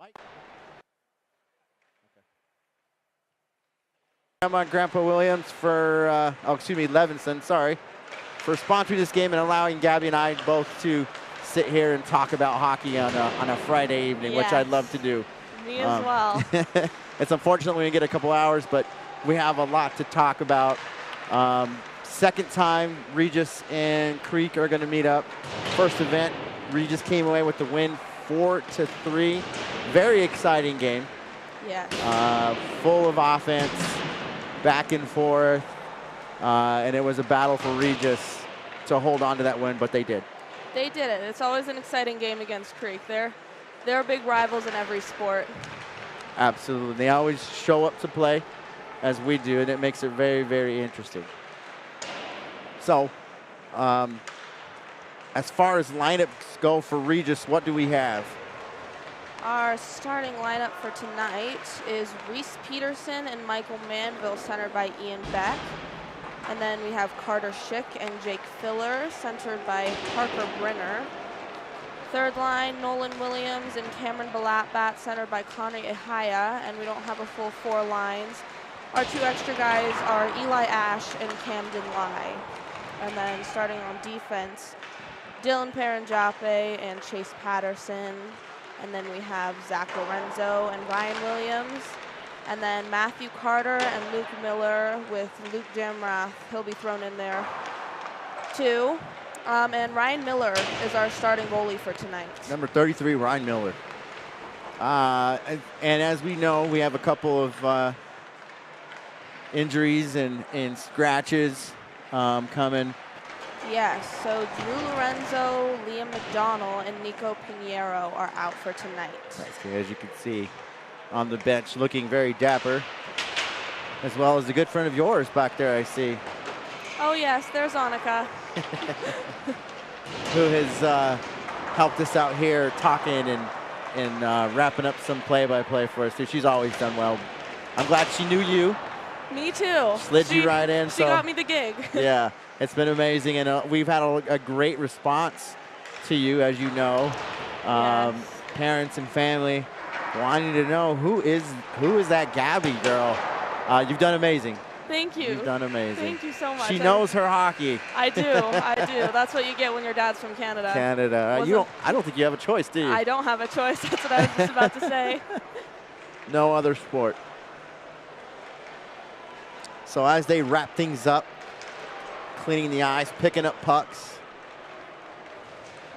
Mike? I'm on Grandpa Williams for, Levinson, sorry, for sponsoring this game and allowing Gabby and I both to sit here and talk about hockey on a Friday evening, which I'd love to do. Me as well. It's unfortunate we didn't get a couple hours, but we have a lot to talk about. Second time, Regis and Creek are going to meet up. First event, Regis came away with the win 4-3. Very exciting game. Yeah. Full of offense, back and forth, and it was a battle for Regis to hold on to that win, but they did. They did it. It's always an exciting game against Creek. They're big rivals in every sport. Absolutely. They always show up to play, as we do, and it makes it very, very interesting. So, as far as lineups go for Regis, what do we have? Our starting lineup for tonight is Reese Peterson and Michael Manville, centered by Ian Beck. And then we have Carter Schick and Jake Filler, centered by Parker Brenner. Third line, Nolan Williams and Cameron Balatbat, centered by Connor Ihaya, and we don't have a full 4 lines. Our 2 extra guys are Eli Ash and Camden Lai. And then starting on defense, Dylan Paranjape and Chase Patterson. And then we have Zach Lorenzo and Ryan Williams. And then Matthew Carter and Luke Miller with Luke Jamrath. He'll be thrown in there too. And Ryan Miller is our starting goalie for tonight. Number 33, Ryan Miller. And as we know, we have a couple of injuries and scratches coming. Yes, so Drew Lorenzo, Liam McDonald, and Nico Pinheiro are out for tonight. As you can see on the bench, looking very dapper, as well as a good friend of yours back there, I see. Oh yes, there's Annika. Who has helped us out here talking and wrapping up some play-by-play for us too. She's always done well. I'm glad she knew you. Me too. Slid you right in. She got me the gig. Yeah, it's been amazing, and we've had a great response to you, as you know. Yes. Parents and family wanting to know who is that Gabby girl. You've done amazing. Thank you. You've done amazing. Thank you so much. She knows her hockey. I do. I do. That's what you get when your dad's from Canada. Canada. I don't think you have a choice, do you? I don't have a choice. That's what I was just about to say. No other sport. So as they wrap things up, cleaning the ice, picking up pucks,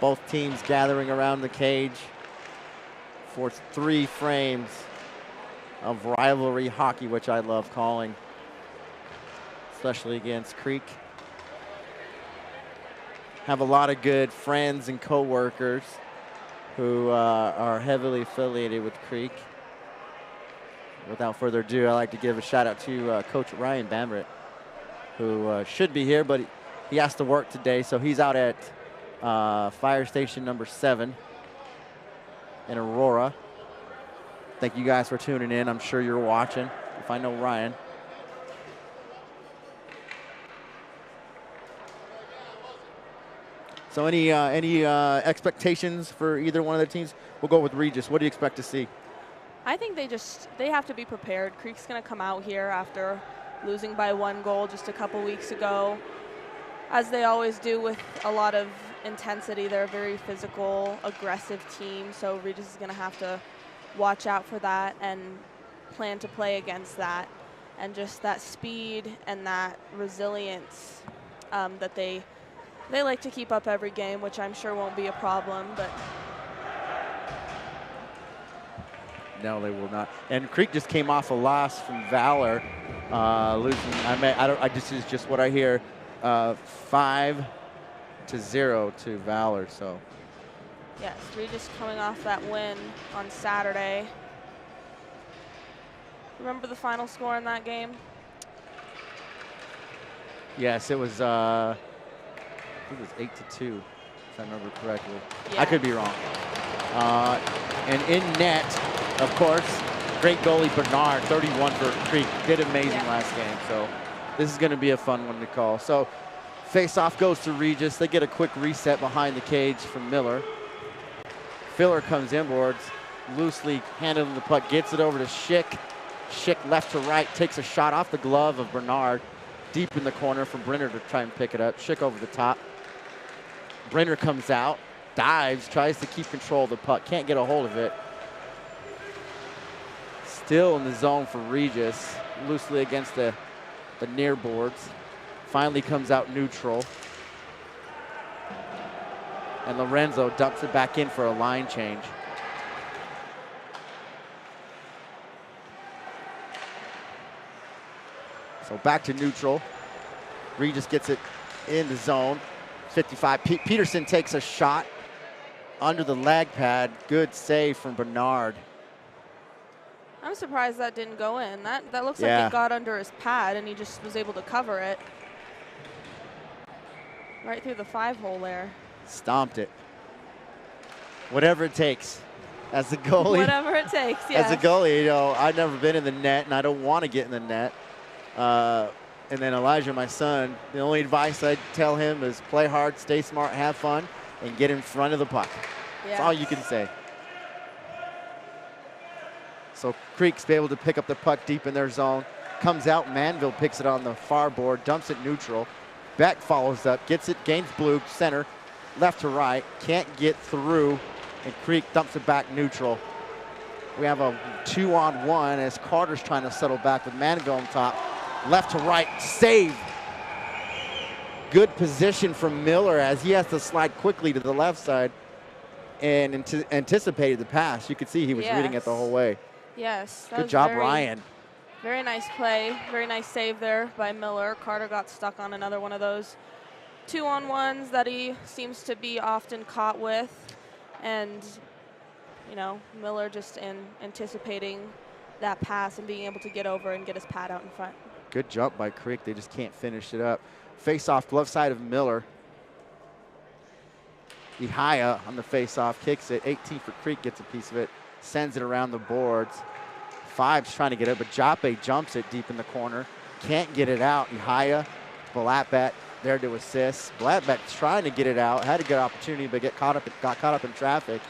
both teams gathering around the cage for 3 frames of rivalry hockey, which I love calling, especially against Creek. Have a lot of good friends and co-workers who are heavily affiliated with Creek. Without further ado, I'd like to give a shout out to Coach Ryan Bambritt, who should be here, but he has to work today, so he's out at fire station number 7 in Aurora. Thank you guys for tuning in. I'm sure you're watching, if I know Ryan. So any expectations for either one of the teams? We'll go with Regis. What do you expect to see? I think they have to be prepared. Creek's going to come out here after losing by 1 goal just a couple weeks ago. As they always do, with a lot of intensity. They're a very physical, aggressive team, so Regis is going to have to watch out for that and plan to play against that. And just that speed and that resilience that they like to keep up every game, which I'm sure won't be a problem. But no, they will not. And Creek just came off a loss from Valor, losing. This is just what I hear. 5-0 to Valor. So. Yes, Regis coming off that win on Saturday. Remember the final score in that game? Yes, it was. I think it was 8-2, if I remember correctly. Yeah. I could be wrong. And in net, of course, great goalie Bernard, 31 for Creek, did amazing last game. So this is going to be a fun one to call. So face-off goes to Regis. They get a quick reset behind the cage from Miller. Filler comes inboards, loosely handling the puck, gets it over to Schick. Schick left to right, takes a shot off the glove of Bernard. Deep in the corner for Brenner to try and pick it up. Schick over the top. Brenner comes out, dives, tries to keep control of the puck, can't get a hold of it. Still in the zone for Regis, loosely against the near boards. Finally comes out neutral. And Lorenzo dumps it back in for a line change. So back to neutral. Regis gets it in the zone. 55. Peterson takes a shot under the leg pad. Good save from Bernard. I'm surprised that didn't go in. That looks Yeah. like it got under his pad and he just was able to cover it. Right through the 5-hole there. Stomped it. Whatever it takes. As a goalie. Whatever it takes, yes. As a goalie, you know, I've never been in the net and I don't want to get in the net. And then Elijah, my son, the only advice I'd tell him is play hard, stay smart, have fun, and get in front of the puck. That's all you can say. So Creek's be able to pick up the puck deep in their zone. Comes out, Manville picks it on the far board, dumps it neutral. Beck follows up, gets it, gains blue, center, left to right, can't get through, and Creek dumps it back neutral. We have a 2-on-1 as Carter's trying to settle back with Manville on top. Left to right, save. Good position from Miller as he has to slide quickly to the left side and anticipated the pass. You could see he was reading it the whole way. Yes. Good job, Ryan. Very nice play. Very nice save there by Miller. Carter got stuck on another one of those 2-on-1s that he seems to be often caught with. And, you know, Miller just anticipating that pass and being able to get over and get his pad out in front. Good jump by Creek. They just can't finish it up. Face-off, glove side of Miller. Ihaya on the face-off, kicks it. 18 for Creek, gets a piece of it. Sends it around the boards. Five's trying to get it, but Jape jumps it deep in the corner. Can't get it out. Ihaya, Blattbat there to assist. Blattbat's trying to get it out. Had a good opportunity, but got caught up in traffic.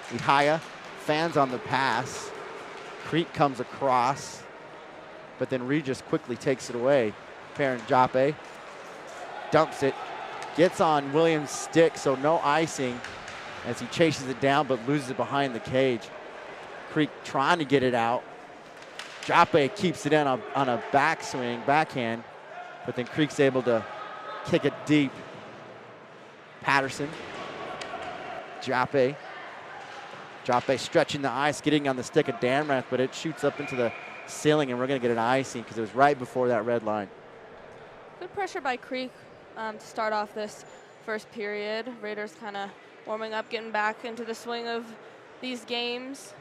Ihaya fans on the pass. Creek comes across, but then Regis quickly takes it away. Perrin Jape dumps it, gets on Williams' stick, so no icing as he chases it down but loses it behind the cage. Creek trying to get it out. Jape keeps it in on a backswing, backhand, but then Creek's able to kick it deep. Patterson, Jape stretching the ice, getting on the stick of Damrath, but it shoots up into the ceiling, and we're going to get an icing because it was right before that red line. Good pressure by Creek to start off this first period. Raiders kind of warming up, getting back into the swing of these games.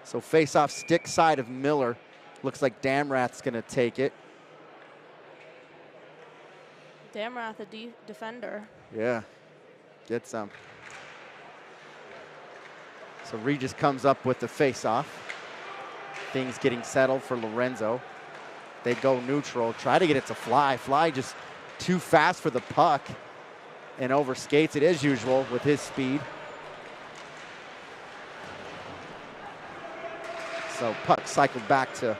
So face-off stick side of Miller. Looks like Damrath's going to take it. Damrath, a defender. Yeah, get some. So Regis comes up with the face-off. Things getting settled for Lorenzo. They go neutral, try to get it to Fly. Fly just too fast for the puck and overskates it as usual with his speed. So puck cycled back to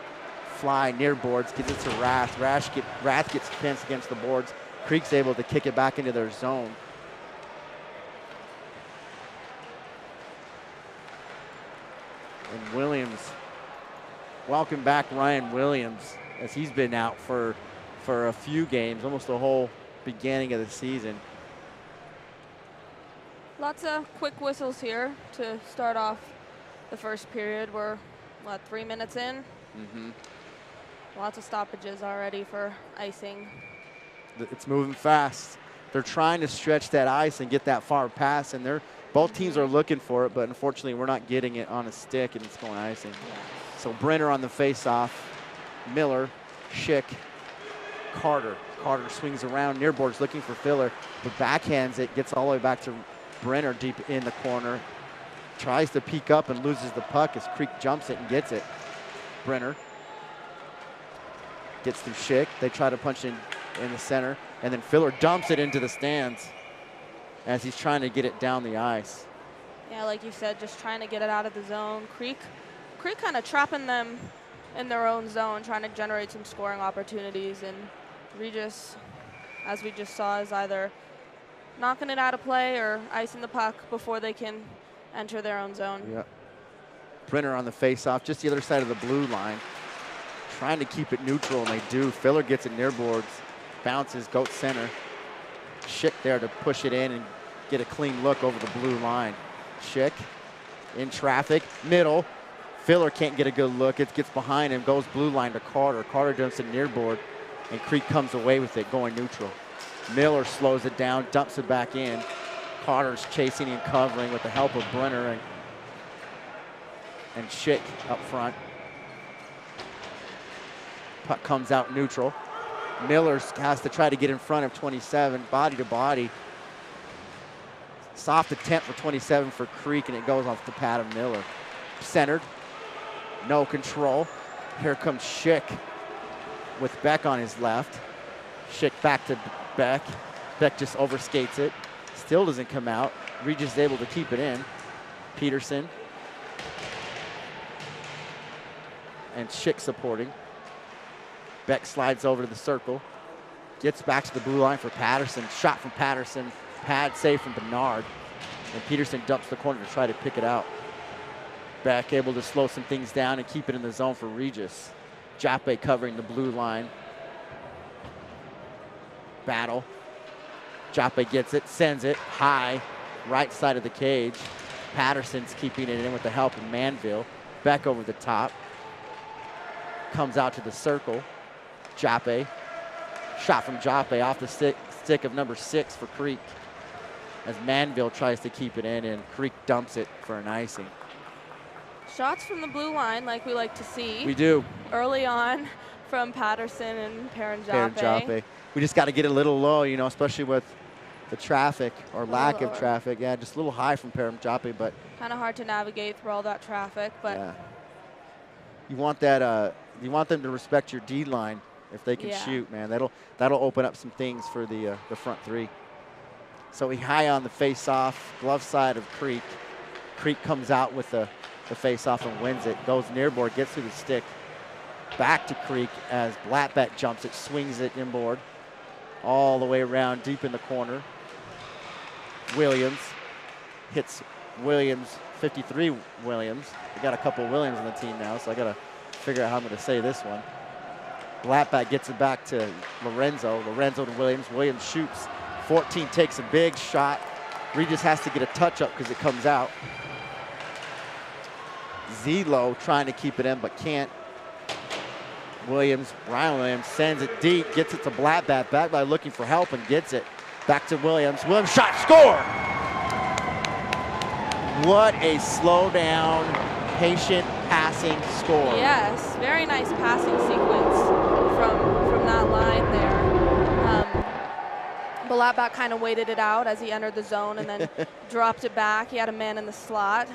Fly near boards, gets it to Rath. Rath gets pinched against the boards. Creek's able to kick it back into their zone. And Williams, welcome back Ryan Williams, as he's been out for a few games, almost the whole beginning of the season. Lots of quick whistles here to start off the first period. We're, what, 3 minutes in? Mm-hmm. Lots of stoppages already for icing. It's moving fast. They're trying to stretch that ice and get that far pass, and both teams are looking for it, but unfortunately we're not getting it on a stick, and it's going icing. Yeah. So Brenner on the face-off. Miller, Schick, Carter. Carter swings around near boards looking for filler, but backhands it, gets all the way back to Brenner deep in the corner. Tries to peek up and loses the puck as Creek jumps it and gets it. Brenner gets through Schick. They try to punch in the center, and then Filler dumps it into the stands as he's trying to get it down the ice. Yeah, like you said, just trying to get it out of the zone. Creek kind of trapping them in their own zone, trying to generate some scoring opportunities. And Regis, as we just saw, is either knocking it out of play or icing the puck before they can enter their own zone. Yeah. Brenner on the face-off, just the other side of the blue line, trying to keep it neutral, and they do. Filler gets it near boards, bounces, goes center. Schick there to push it in and get a clean look over the blue line. Schick in traffic, middle. Filler can't get a good look. It gets behind him, goes blue line to Carter. Carter dumps it near board, and Creek comes away with it, going neutral. Miller slows it down, dumps it back in. Carter's chasing and covering with the help of Brenner and Schick up front. Puck comes out neutral. Miller has to try to get in front of 27, body to body. Soft attempt for 27 for Creek, and it goes off the pad of Miller. Centered, no control. Here comes Schick with Beck on his left. Schick back to Beck. Beck just overskates it. Still doesn't come out. Regis is able to keep it in. Peterson and Schick supporting. Beck slides over to the circle. Gets back to the blue line for Patterson. Shot from Patterson. Pad save from Bernard. And Peterson dumps the corner to try to pick it out. Beck able to slow some things down and keep it in the zone for Regis. Jappe covering the blue line. Battle. Jappe gets it, sends it high, right side of the cage. Patterson's keeping it in with the help of Manville. Beck over the top. Comes out to the circle. Jappe. Shot from Jappe off the stick of number 6 for Creek, as Manville tries to keep it in, and Creek dumps it for an icing. Shots from the blue line, like we like to see. We do. Early on from Patterson and Jappe. We just got to get it a little low, you know, especially with the traffic or lack of traffic. Yeah, just a little high from Jappe, but kind of hard to navigate through all that traffic. But yeah. You want that. You want them to respect your D line if they can shoot, man. That'll open up some things for the front three. So he high on the face-off, glove side of Creek. Creek comes out with the face-off and wins it. Goes near board, gets through the stick. Back to Creek as Blattbeck jumps it, swings it inboard. All the way around, deep in the corner. Williams hits Williams, 53 Williams. We got a couple Williams on the team now, so I got to figure out how I'm going to say this one. Blattbeck gets it back to Lorenzo. Lorenzo to Williams. Williams shoots. 14 takes a big shot. Regis has to get a touch up because it comes out. Zelo trying to keep it in but can't. Ryan Williams sends it deep, gets it to Blattbeck. Blattbeck looking for help and gets it. Back to Williams. Williams shot, score! What a slow down, patient passing score. Yes, very nice passing sequence from that line there. Blattbeck kind of waited it out as he entered the zone and then dropped it back. He had a man in the slot.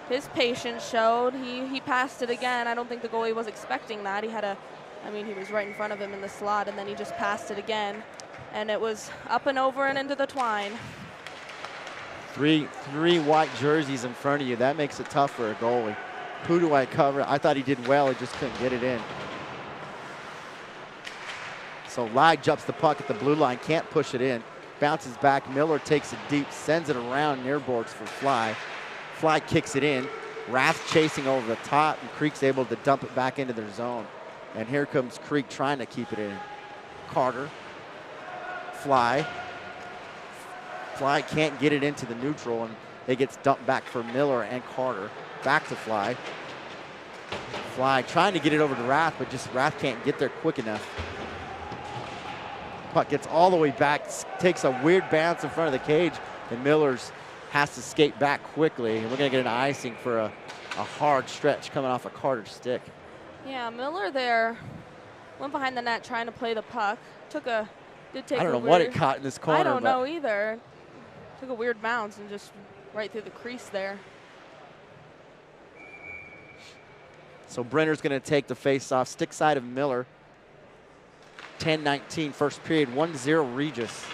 His patience showed. He passed it again. I don't think the goalie was expecting that. He was right in front of him in the slot, and then he just passed it again. And it was up and over and into the twine. Three white jerseys in front of you. That makes it tough for a goalie. Who do I cover? I thought he did well. He just couldn't get it in. So Lai jumps the puck at the blue line, can't push it in. Bounces back. Miller takes it deep, sends it around near boards for Fly. Fly kicks it in. Rath chasing over the top, and Creek's able to dump it back into their zone. And here comes Creek trying to keep it in. Carter. Fly. Fly can't get it into the neutral, and it gets dumped back for Miller and Carter. Back to Fly. Fly trying to get it over to Rath, but just Rath can't get there quick enough. Puck gets all the way back, takes a weird bounce in front of the cage, and Miller's has to skate back quickly. And we're going to get an icing for a hard stretch coming off a Carter stick. Yeah, Miller there went behind the net trying to play the puck. I don't know what it caught in this corner. I don't know either. Took a weird bounce and just right through the crease there. So Brenner's going to take the face-off, stick side of Miller. 10-19 first period, 1-0 Regis.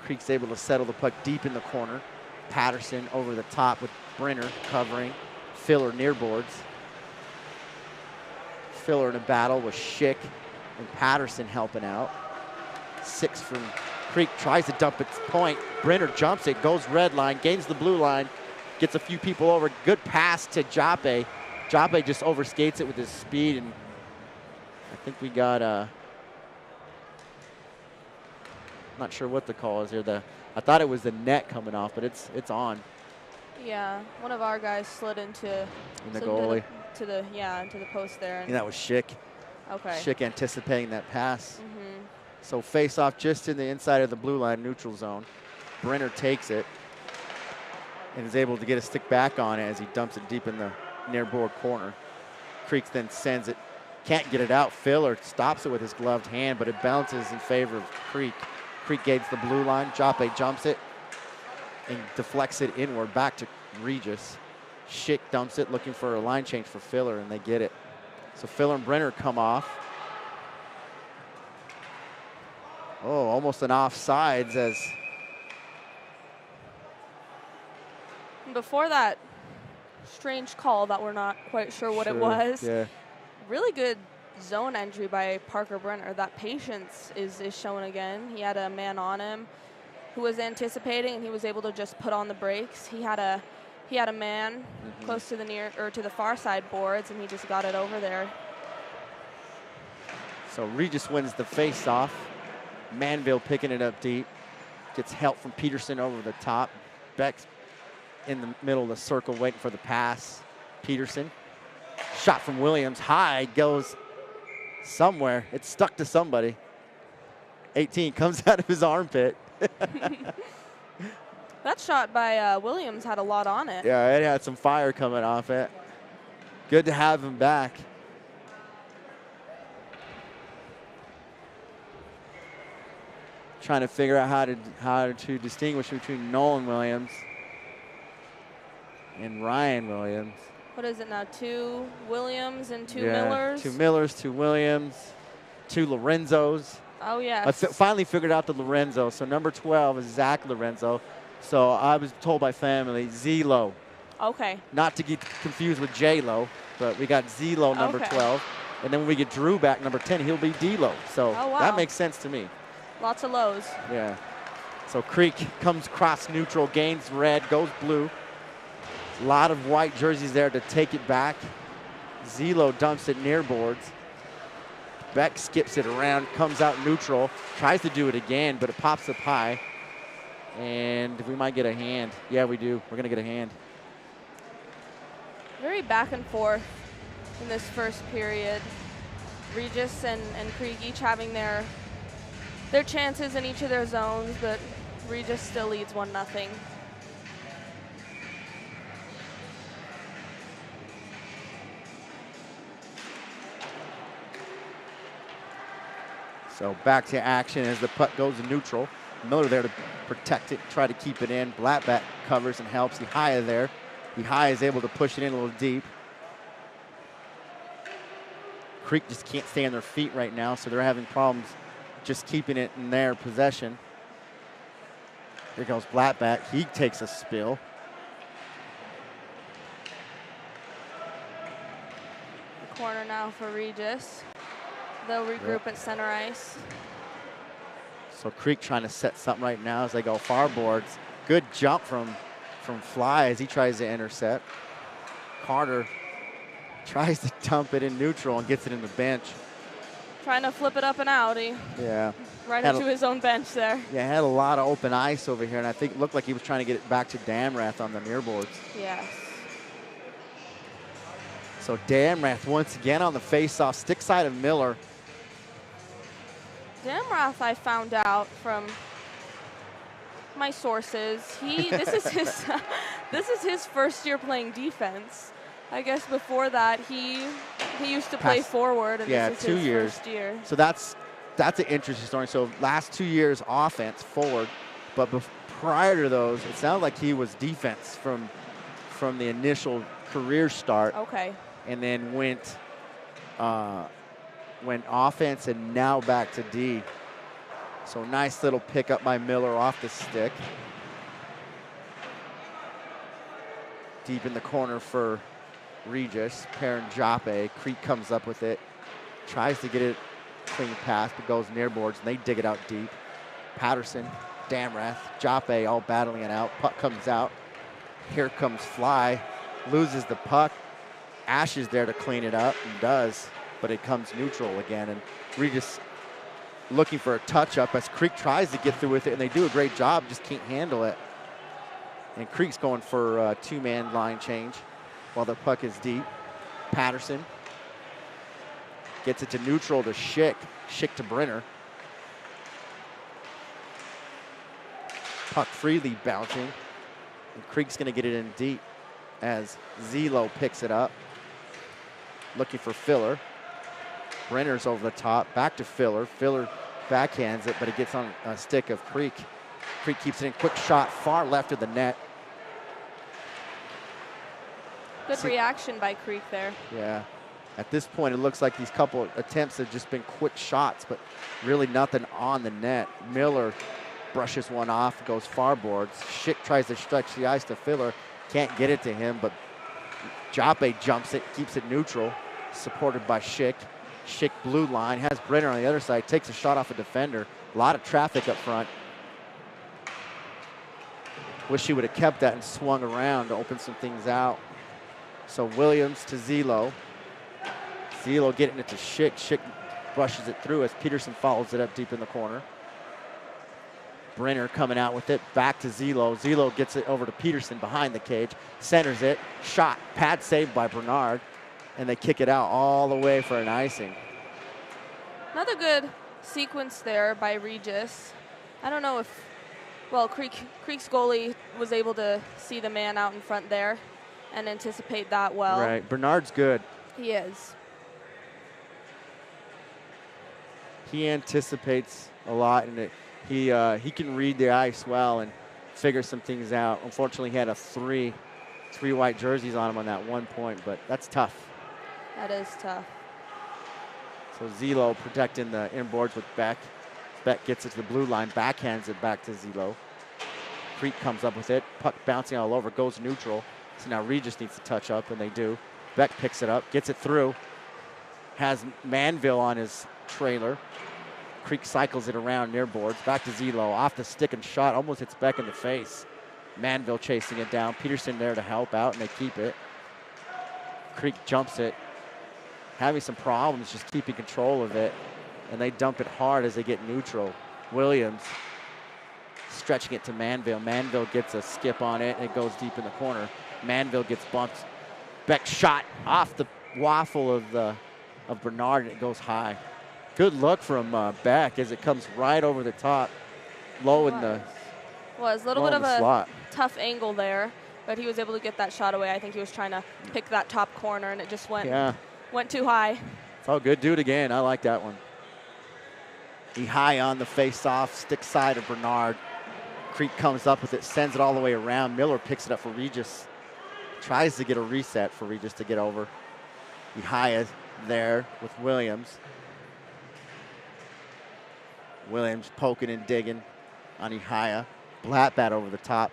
Creek's able to settle the puck deep in the corner. Patterson over the top with Brenner covering. Filler near boards. Filler in a battle with Schick and Patterson helping out. 6 from Creek, tries to dump its point. Brenner jumps it, goes red line, gains the blue line, gets a few people over. Good pass to Joppe. Joppe just overskates it with his speed, and I think we got not sure what the call is here. I thought it was the net coming off, but it's on. Yeah, one of our guys slid into the goalie. Into the post there. And that was Schick. Okay. Schick anticipating that pass. Mm-hmm. So face off just in the inside of the blue line neutral zone. Brenner takes it and is able to get a stick back on it as he dumps it deep in the near board corner. Creek then sends it, can't get it out. Filler stops it with his gloved hand, but it bounces in favor of Creek. Creek gains the blue line. Joppe jumps it and deflects it inward back to Regis. Schick dumps it, looking for a line change for Filler, and they get it. So Filler and Brenner come off. Oh, almost an offsides as. Before that strange call that we're not quite sure what it was. Yeah. Really good zone entry by Parker Brenner. That patience is shown again. He had a man on him who was anticipating, and he was able to just put on the brakes. He had a man close to the far side boards, and he just got it over there. So Regis wins the face-off. Manville picking it up deep. Gets help from Peterson over the top. Beck's in the middle of the circle waiting for the pass. Peterson. Shot from Williams. High, goes somewhere. It's stuck to somebody. 18 comes out of his armpit. That shot by Williams had a lot on it. Yeah, it had some fire coming off it. Good to have him back. Trying to figure out how to distinguish between Nolan Williams and Ryan Williams. What is it now? 2 Williams and 2 Millers? 2 Millers, 2 Williams, 2 Lorenzos. Oh, yeah. I finally figured out the Lorenzo. So number 12 is Zach Lorenzo. So I was told by family, Z-Lo. Okay. Not to get confused with J-Lo, but we got Z-Lo number 12. And then when we get Drew back, number 10, he'll be D-Lo. So that makes sense to me. Lots of lows. Yeah. So Creek comes across neutral, gains red, goes blue. A lot of white jerseys there to take it back. Z-Lo dumps it near boards. Beck skips it around, comes out neutral, tries to do it again, but it pops up high. And we might get a hand. Yeah, we do. We're going to get a hand. Very back and forth in this first period. Regis and Creek each having their chances in each of their zones, but Regis still leads 1-0. So back to action as the puck goes to neutral. Miller there to protect it, try to keep it in. Blackback covers and helps. Ihaya there. Ihaya is able to push it in a little deep. Creek just can't stay on their feet right now, so they're having problems just keeping it in their possession. Here goes Blackback. He takes a spill. The corner now for Regis. They'll regroup at center ice. So Creek trying to set something right now as they go far boards. Good jump from Fly as he tries to intercept. Carter tries to dump it in neutral and gets it in the bench. Trying to flip it up and out. Yeah. Right into his own bench there. Yeah, had a lot of open ice over here, and I think it looked like he was trying to get it back to Damrath on the near boards. Yes. So Damrath once again on the face-off, stick side of Miller. Damrath, I found out from my sources, this is his first year playing defense. I guess before that he used to play forward, and this is 2 his years. first year. So that's an interesting story. So last 2 years offense forward, but prior to those, it sounded like he was defense from the initial career start. Okay. And then went offense and now back to D. So nice little pickup by Miller off the stick. Deep in the corner for Regis. Perrin Joppe. Creek comes up with it. Tries to get it clean pass, but goes near boards, and they dig it out deep. Patterson, Damrath, Joppe all battling it out. Puck comes out. Here comes Fly. Loses the puck. Ash is there to clean it up, and does, but it comes neutral again. And Regis looking for a touch-up as Creek tries to get through with it, and they do a great job, just can't handle it. And Creek's going for a two-man line change while the puck is deep. Patterson gets it to neutral to Schick. Schick to Brenner. Puck freely bouncing. And Creek's going to get it in deep as Zelo picks it up. Looking for Filler. Brenner's over the top. Back to Filler. Filler backhands it, but it gets on a stick of Creek. Creek keeps it in. Quick shot far left of the net. Good reaction by Creek there. Yeah. At this point, it looks like these couple attempts have just been quick shots, but really nothing on the net. Miller brushes one off, goes far boards. Schick tries to stretch the ice to Filler. Can't get it to him, but Joppe jumps it, keeps it neutral, supported by Schick. Schick blue line, has Brenner on the other side, takes a shot off a defender. A lot of traffic up front. Wish he would have kept that and swung around to open some things out. So Williams to Zelo. Zelo getting it to Schick. Schick brushes it through as Peterson follows it up deep in the corner. Brenner coming out with it, back to Zelo. Zelo gets it over to Peterson behind the cage, centers it, shot, pad saved by Bernard, and they kick it out all the way for an icing. Another good sequence there by Regis. I don't know if, well, Creek's goalie was able to see the man out in front there and anticipate that well. Right, Bernard's good. He is. He anticipates a lot, and he can read the ice well and figure some things out. Unfortunately, he had three white jerseys on him on that one point, but that's tough. That is tough. So Zelo protecting the inboards with Beck. Beck gets it to the blue line, backhands it back to Zelo. Creek comes up with it, puck bouncing all over, goes neutral. So now Regis needs to touch up, and they do. Beck picks it up, gets it through, has Manville on his trailer. Creek cycles it around near boards, back to Zelo, off the stick and shot, almost hits Beck in the face. Manville chasing it down, Peterson there to help out, and they keep it. Creek jumps it, having some problems just keeping control of it, and they dump it hard as they get neutral. Williams stretching it to Manville. Manville gets a skip on it, and it goes deep in the corner. Manville gets bumped. Beck shot off the waffle of Bernard, and it goes high. Good look from Beck as it comes right over the top, low in the was a little bit of a slot. Tough angle there, but he was able to get that shot away. I think he was trying to pick that top corner, and it just went too high. It's all good. Do it again. I like that one. He high on the face-off, stick side of Bernard. Creek comes up with it, sends it all the way around. Miller picks it up for Regis. Tries to get a reset for Regis to get over. He high is there with Williams. Williams poking and digging on Ihaya. Blattbat over the top.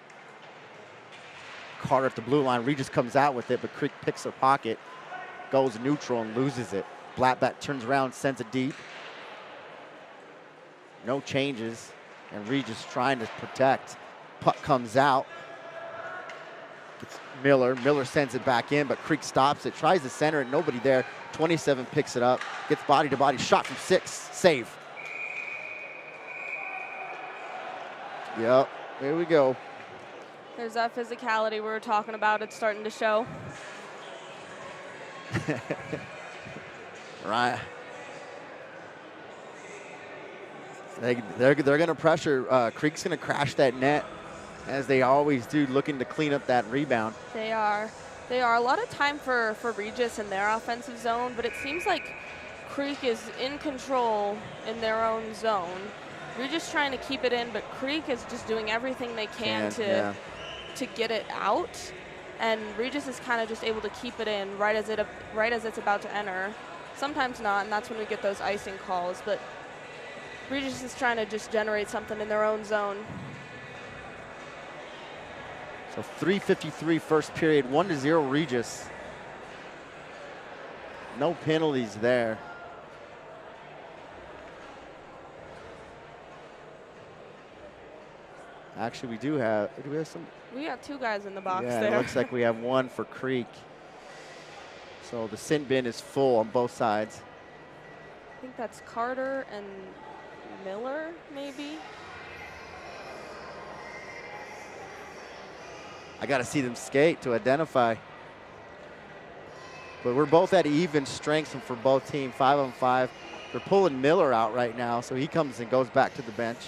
Carter at the blue line. Regis comes out with it, but Creek picks her pocket, goes neutral and loses it. Blattbat turns around, sends it deep. No changes, and Regis trying to protect. Puck comes out. Gets Miller. Miller sends it back in, but Creek stops it. Tries to center it. Nobody there. 27 picks it up. Gets body to body. Shot from 6. Save. Yep, here we go. There's that physicality we were talking about. It's starting to show. Right. They're going to pressure. Creek's going to crash that net, as they always do, looking to clean up that rebound. They are. A lot of time for Regis in their offensive zone, but it seems like Creek is in control in their own zone. Regis trying to keep it in, but Creek is just doing everything they can to get it out, and Regis is kind of just able to keep it in right as it's about to enter. Sometimes not, and that's when we get those icing calls. But Regis is trying to just generate something in their own zone. So 3:53 first period, 1-0 Regis. No penalties there. Actually, we do have some? We got 2 guys in the box yeah, there. It looks like we have 1 for Creek. So the sin bin is full on both sides. I think that's Carter and Miller, maybe. I got to see them skate to identify. But we're both at even strengths for both teams, 5-on-5. They're pulling Miller out right now, so he comes and goes back to the bench.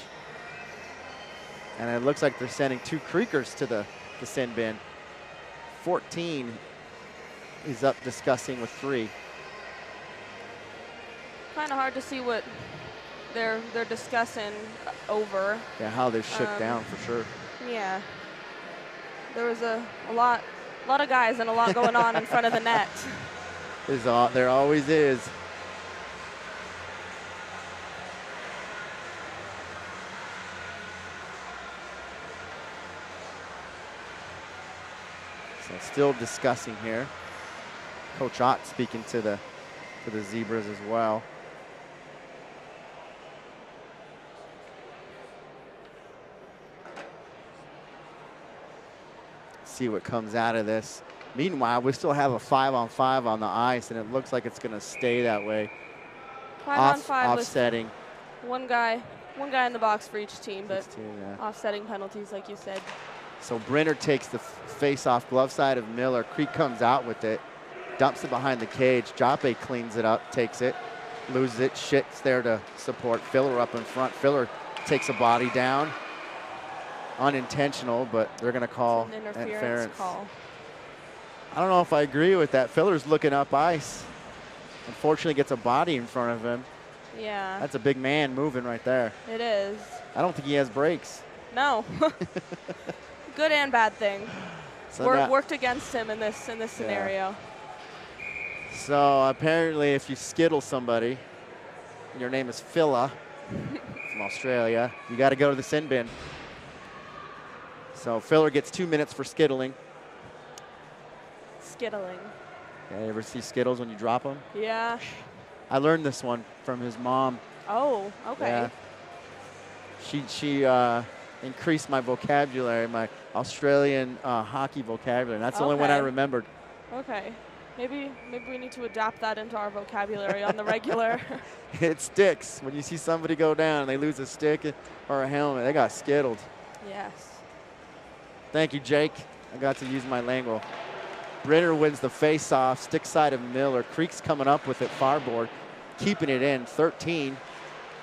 And it looks like they're sending 2 Creekers to the sin bin. 14 is up discussing with 3. Kind of hard to see what they're discussing over. Yeah, how they're shook down for sure. Yeah. There was a lot of guys and a lot going on in front of the net. There always is. So still discussing here. Coach Ott speaking to the Zebras as well. See what comes out of this. Meanwhile, we still have a 5-on-5 on the ice, and it looks like it's going to stay that way. 5-on-5 offsetting. One guy in the box for each team, but yeah. Offsetting penalties, like you said. So Brenner takes the face-off glove side of Miller. Creek comes out with it, dumps it behind the cage. Joppe cleans it up, takes it, loses it, shits there to support. Filler up in front. Filler takes a body down. Unintentional, but they're going to call an interference call. I don't know if I agree with that. Filler's looking up ice. Unfortunately, gets a body in front of him. Yeah. That's a big man moving right there. It is. I don't think he has brakes. No. Good and bad thing. So worked against him in this scenario. So apparently, if you skittle somebody, and your name is Phila from Australia, you got to go to the sin bin. So Filler gets 2 minutes for skittling. Skittling. Yeah, you ever see Skittles when you drop them? Yeah. I learned this one from his mom. Oh, okay. Yeah. She increased my vocabulary, my Australian hockey vocabulary. That's the only one I remembered. Okay. Maybe we need to adapt that into our vocabulary on the regular. It sticks. When you see somebody go down and they lose a stick or a helmet, they got skittled. Yes. Thank you, Jake. I got to use my lingo. Brenner wins the face-off, stick side of Miller. Creek's coming up with it, far board, keeping it in. 13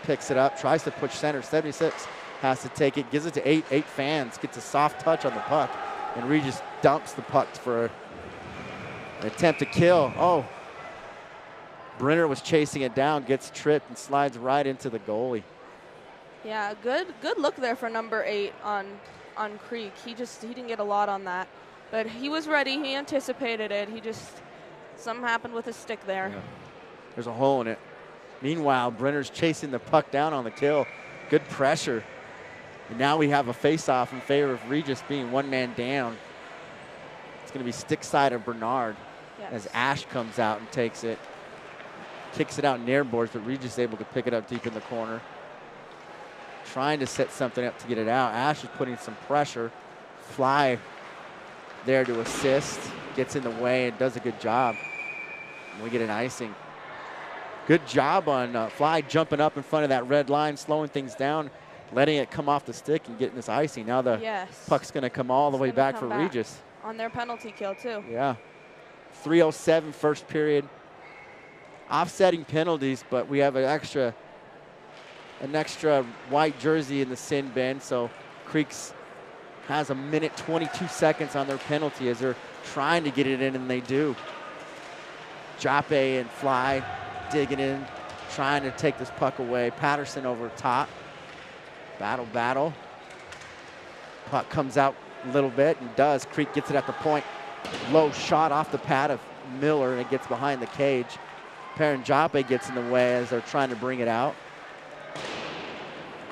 picks it up, tries to push center. 76 has to take it, gives it to 8. 8 fans, gets a soft touch on the puck, and Regis dumps the puck for an attempt to kill. Oh, Brenner was chasing it down, gets tripped, and slides right into the goalie. Yeah, good look there for number 8 on Creek. He didn't get a lot on that. But he was ready. He anticipated it. Something happened with his stick there. Yeah. There's a hole in it. Meanwhile, Brenner's chasing the puck down on the kill. Good pressure. And now we have a face-off in favor of Regis being 1 man down. It's going to be stick side of Bernard as Ash comes out and takes it. Kicks it out near boards, but Regis is able to pick it up deep in the corner. Trying to set something up to get it out. Ash is putting some pressure. Fly there to assist, gets in the way and does a good job. And we get an icing. Good job on Fly jumping up in front of that red line, slowing things down, letting it come off the stick and getting this icing. Now the puck's going to come all the way back for Regis. On their penalty kill too. Yeah. 3:07 first period. Offsetting penalties, but we have an extra white jersey in the sin bin, so Creek's has a minute 22 seconds on their penalty as they're trying to get it in, and they do. Joppe and Fly digging in, trying to take this puck away. Patterson over top. Battle. Puck comes out a little bit and does. Creek gets it at the point. Low shot off the pad of Miller, and it gets behind the cage. Perrin Joppe gets in the way as they're trying to bring it out.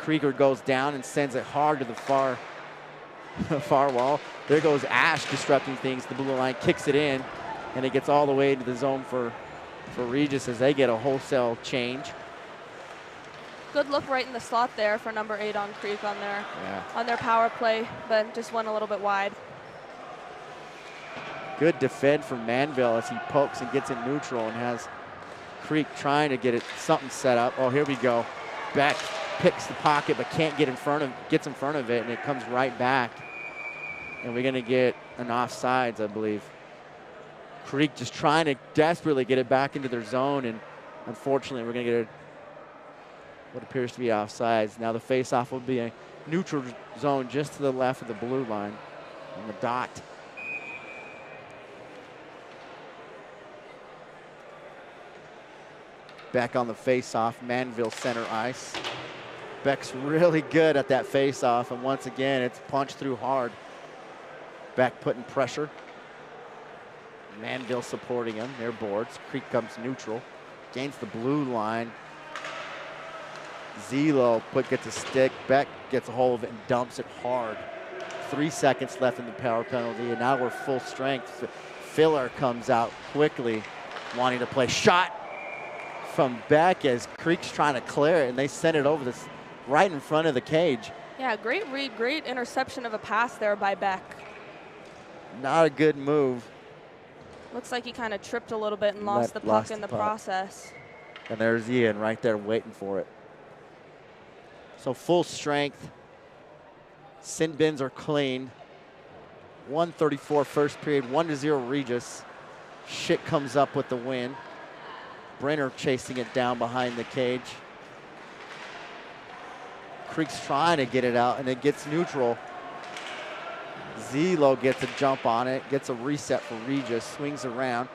Krieger goes down and sends it hard to the far wall. There goes Ash disrupting things. The blue line kicks it in, and it gets all the way into the zone for Regis as they get a wholesale change. Good look right in the slot there for number 8 on Creek on their power play, but just went a little bit wide. Good defend from Manville as he pokes and gets it neutral and has Creek trying to get it something set up. Oh, here we go. Beck picks the pocket but can't get in front of, gets in front of it, and it comes right back. And we're gonna get an offsides, I believe. Creek just trying to desperately get it back into their zone, and unfortunately we're gonna get what appears to be offsides. Now the face-off will be a neutral zone just to the left of the blue line on the dot. Beck on the face-off, Manville center ice. Beck's really good at that face-off, and once again, it's punched through hard. Beck putting pressure. Manville supporting him, their boards. Creek comes neutral, gains the blue line. Zelo gets a stick, Beck gets a hold of it and dumps it hard. 3 seconds left in the power penalty, and now we're full strength. Filler comes out quickly, wanting to play shot from Beck as Creek's trying to clear it, and they send it over this right in front of the cage. Yeah, great read, great interception of a pass there by Beck. Not a good move. Looks like he kind of tripped a little bit and lost the puck in the process. And there's Ian right there waiting for it. So full strength. Sin bins are clean. 1:34 first period, 1-0 Regis. Schick comes up with the win. Brenner chasing it down behind the cage. Creek's trying to get it out, and it gets neutral. Zelo gets a jump on it, gets a reset for Regis, swings around,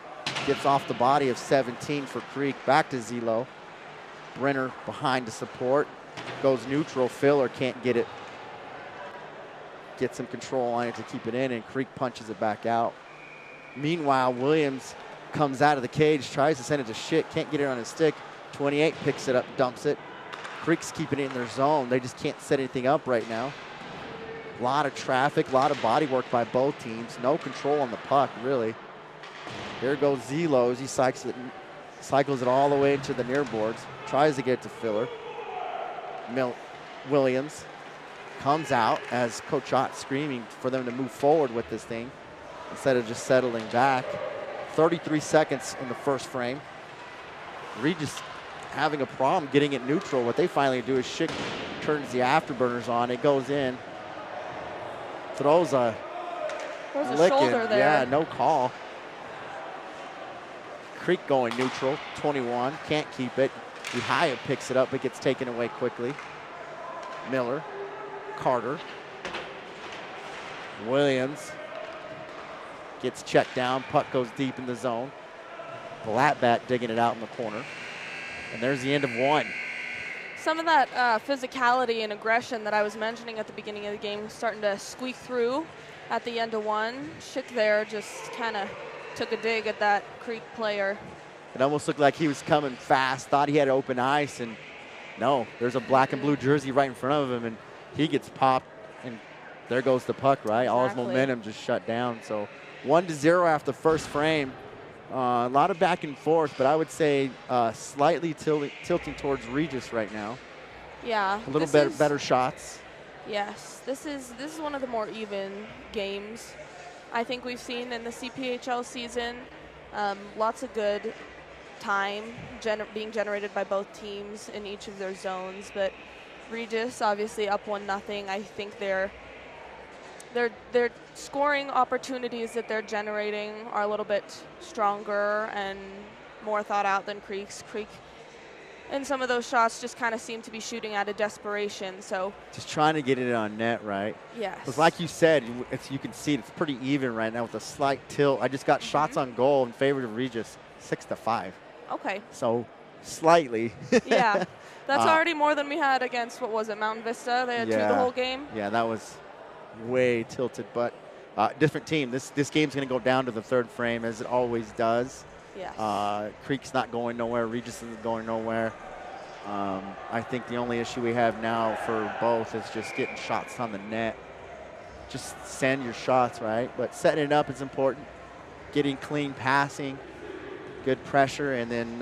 gets off the body of 17 for Creek, back to Zelo. Brenner behind to support, goes neutral, Filler can't get it. Gets some control on it to keep it in, and Creek punches it back out. Meanwhile, Williams comes out of the cage, tries to send it to Schick, can't get it on his stick. 28 picks it up, dumps it. Creek's keeping it in their zone. They just can't set anything up right now. A lot of traffic, a lot of body work by both teams. No control on the puck, really. There goes Zelo as he cycles it all the way into the near boards. Tries to get it to Filler. Williams comes out as Coach Ott screaming for them to move forward with this thing instead of just settling back. 33 seconds in the first frame. Regis having a problem getting it neutral. What they finally do is Schick turns the afterburners on. It goes in. Throws a shoulder there. Yeah, no call. Creek going neutral, 21, can't keep it. Ihaya picks it up, but gets taken away quickly. Miller, Carter, Williams gets checked down, puck goes deep in the zone. Blattbat digging it out in the corner. And there's the end of one. Some of that physicality and aggression that I was mentioning at the beginning of the game starting to squeak through at the end of one. Schick there just kind of took a dig at that Creek player. It almost looked like he was coming fast, thought he had open ice, and no, there's a black and blue jersey right in front of him, and he gets popped, and there goes the puck, right? Exactly. All his momentum just shut down. So 1-0 after the first frame. A lot of back and forth, but I would say slightly tilting towards Regis right now. Yeah. A little better shots. Yes, this is one of the more even games I think we've seen in the CPHL season. Lots of good time being generated by both teams in each of their zones, but Regis obviously up 1-0. I think their scoring opportunities that they're generating are a little bit stronger and more thought out than Creek's. Creek, and some of those shots just kind of seem to be shooting out of desperation. So just trying to get it on net, right? Yes. Because like you said, you can see it's pretty even right now with a slight tilt. I just got shots on goal in favor of Regis, 6-5. Okay. So slightly. Yeah, that's already more than we had against, what was it, Mountain Vista? They had 2 the whole game. Yeah, that was way tilted, but different team. This game's going to go down to the third frame, as it always does. Yes. Creek's not going nowhere. Regis isn't going nowhere. I think the only issue we have now for both is just getting shots on the net. Just send your shots, right? But setting it up is important. Getting clean passing, good pressure, and then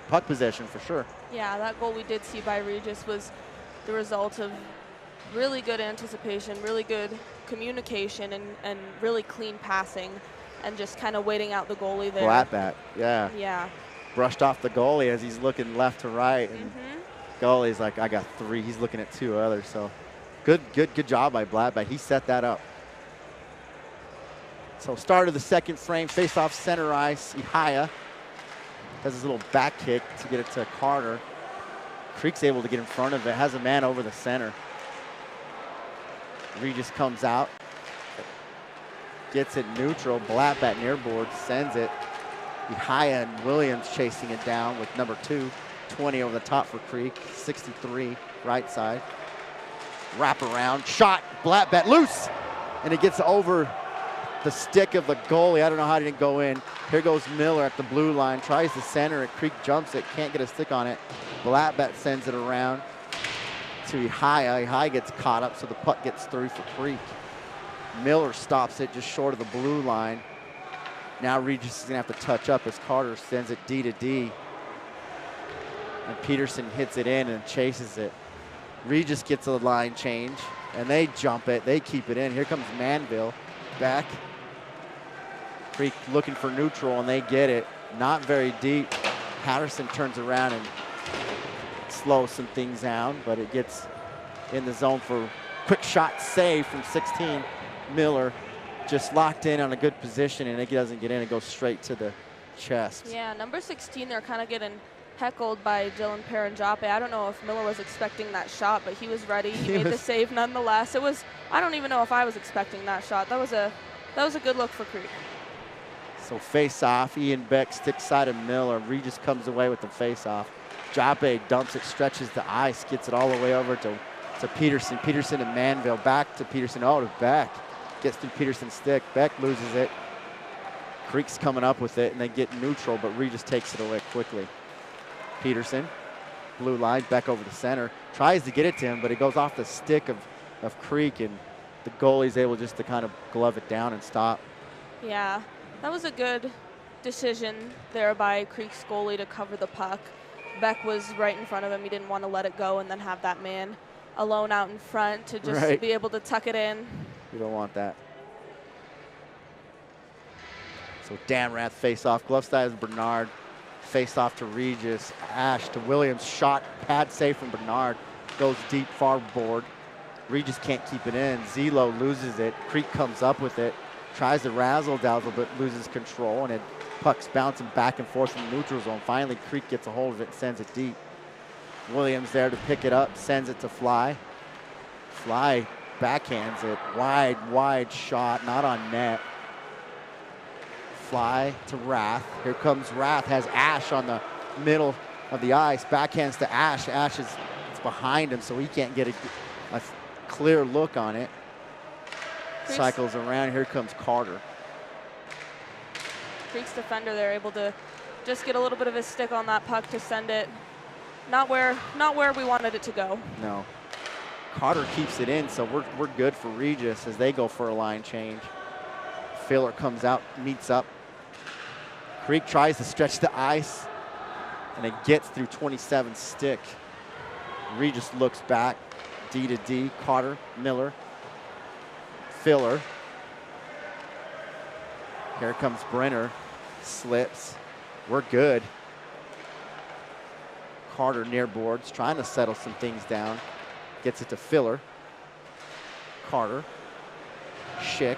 puck possession for sure. Yeah, that goal we did see by Regis was the result of really good anticipation, really good communication, and really clean passing, and just kind of waiting out the goalie there. Flat bat, yeah. Yeah. Brushed off the goalie as he's looking left to right, and goalie's like, I got 3. He's looking at 2 others, so good job by Blatbat. He set that up. So start of the second frame, face off center ice. Ihaya does his little back kick to get it to Carter. Creek's able to get in front of it, has a man over the center. Regis comes out, gets it neutral. Blatbat near board, sends it. Ihaya and Williams chasing it down with number 2. 20 over the top for Creek, 63 right side. Wrap around, shot, Blatbat loose, and it gets over the stick of the goalie. I don't know how it didn't go in. Here goes Miller at the blue line, tries to center it. Creek jumps it, can't get a stick on it. Blatbat sends it around to Ihaya. Ihaya gets caught up, so the puck gets through for Creek. Miller stops it just short of the blue line. Now Regis is gonna have to touch up as Carter sends it D to D. And Peterson hits it in and chases it. Regis gets a line change, and they jump it. They keep it in. Here comes Manville back. Creek looking for neutral, and they get it. Not very deep. Patterson turns around and slows some things down, but it gets in the zone for quick shot save from 16. Miller just locked in on a good position, and it doesn't get in. It goes straight to the chest. Yeah, number 16, they're kind of getting heckled by Dylan Paranjape. I don't know if Miller was expecting that shot, but he was ready. He made the save nonetheless. It was, I don't even know if I was expecting that shot. That was a good look for Creek. So face off, Ian Beck sticks side of Miller. Regis comes away with the face off. Jape dumps it, stretches the ice, gets it all the way over to Peterson. Peterson and Manville, back to Peterson, to Beck. Gets through Peterson's stick, Beck loses it. Creek's coming up with it, and they get neutral, but Regis takes it away quickly. Peterson, blue line, Beck over the center, tries to get it to him, but it goes off the stick of Creek, and the goalie's able just to kind of glove it down and stop. Yeah, that was a good decision there by Creek's goalie to cover the puck. Beck was right in front of him. He didn't want to let it go and then have that man alone out in front to just be able to tuck it in. You don't want that. So Damrath face off, glove side is Bernard. Face off to Regis, Ash to Williams, shot, pad save from Bernard, goes deep far board. Regis can't keep it in, Zelo loses it, Creek comes up with it, tries to razzle dazzle but loses control, and it puck's bouncing back and forth from the neutral zone. Finally Creek gets a hold of it and sends it deep. Williams there to pick it up, sends it to Fly. Fly backhands it, wide shot, not on net. Fly to Rath. Here comes Rath, has Ash on the middle of the ice. Backhands to Ash. Ash is behind him, so he can't get a clear look on it. Cycles around. Here comes Carter. Creek's defender, they're able to just get a little bit of his stick on that puck to send it not where we wanted it to go. No. Carter keeps it in, so we're good for Regis as they go for a line change. Filler comes out, meets up. Creek tries to stretch the ice, and it gets through 27's stick. Regis looks back, D to D, Carter, Miller, Filler. Here comes Brenner, slips. We're good. Carter near boards, trying to settle some things down. Gets it to Filler. Carter, Schick.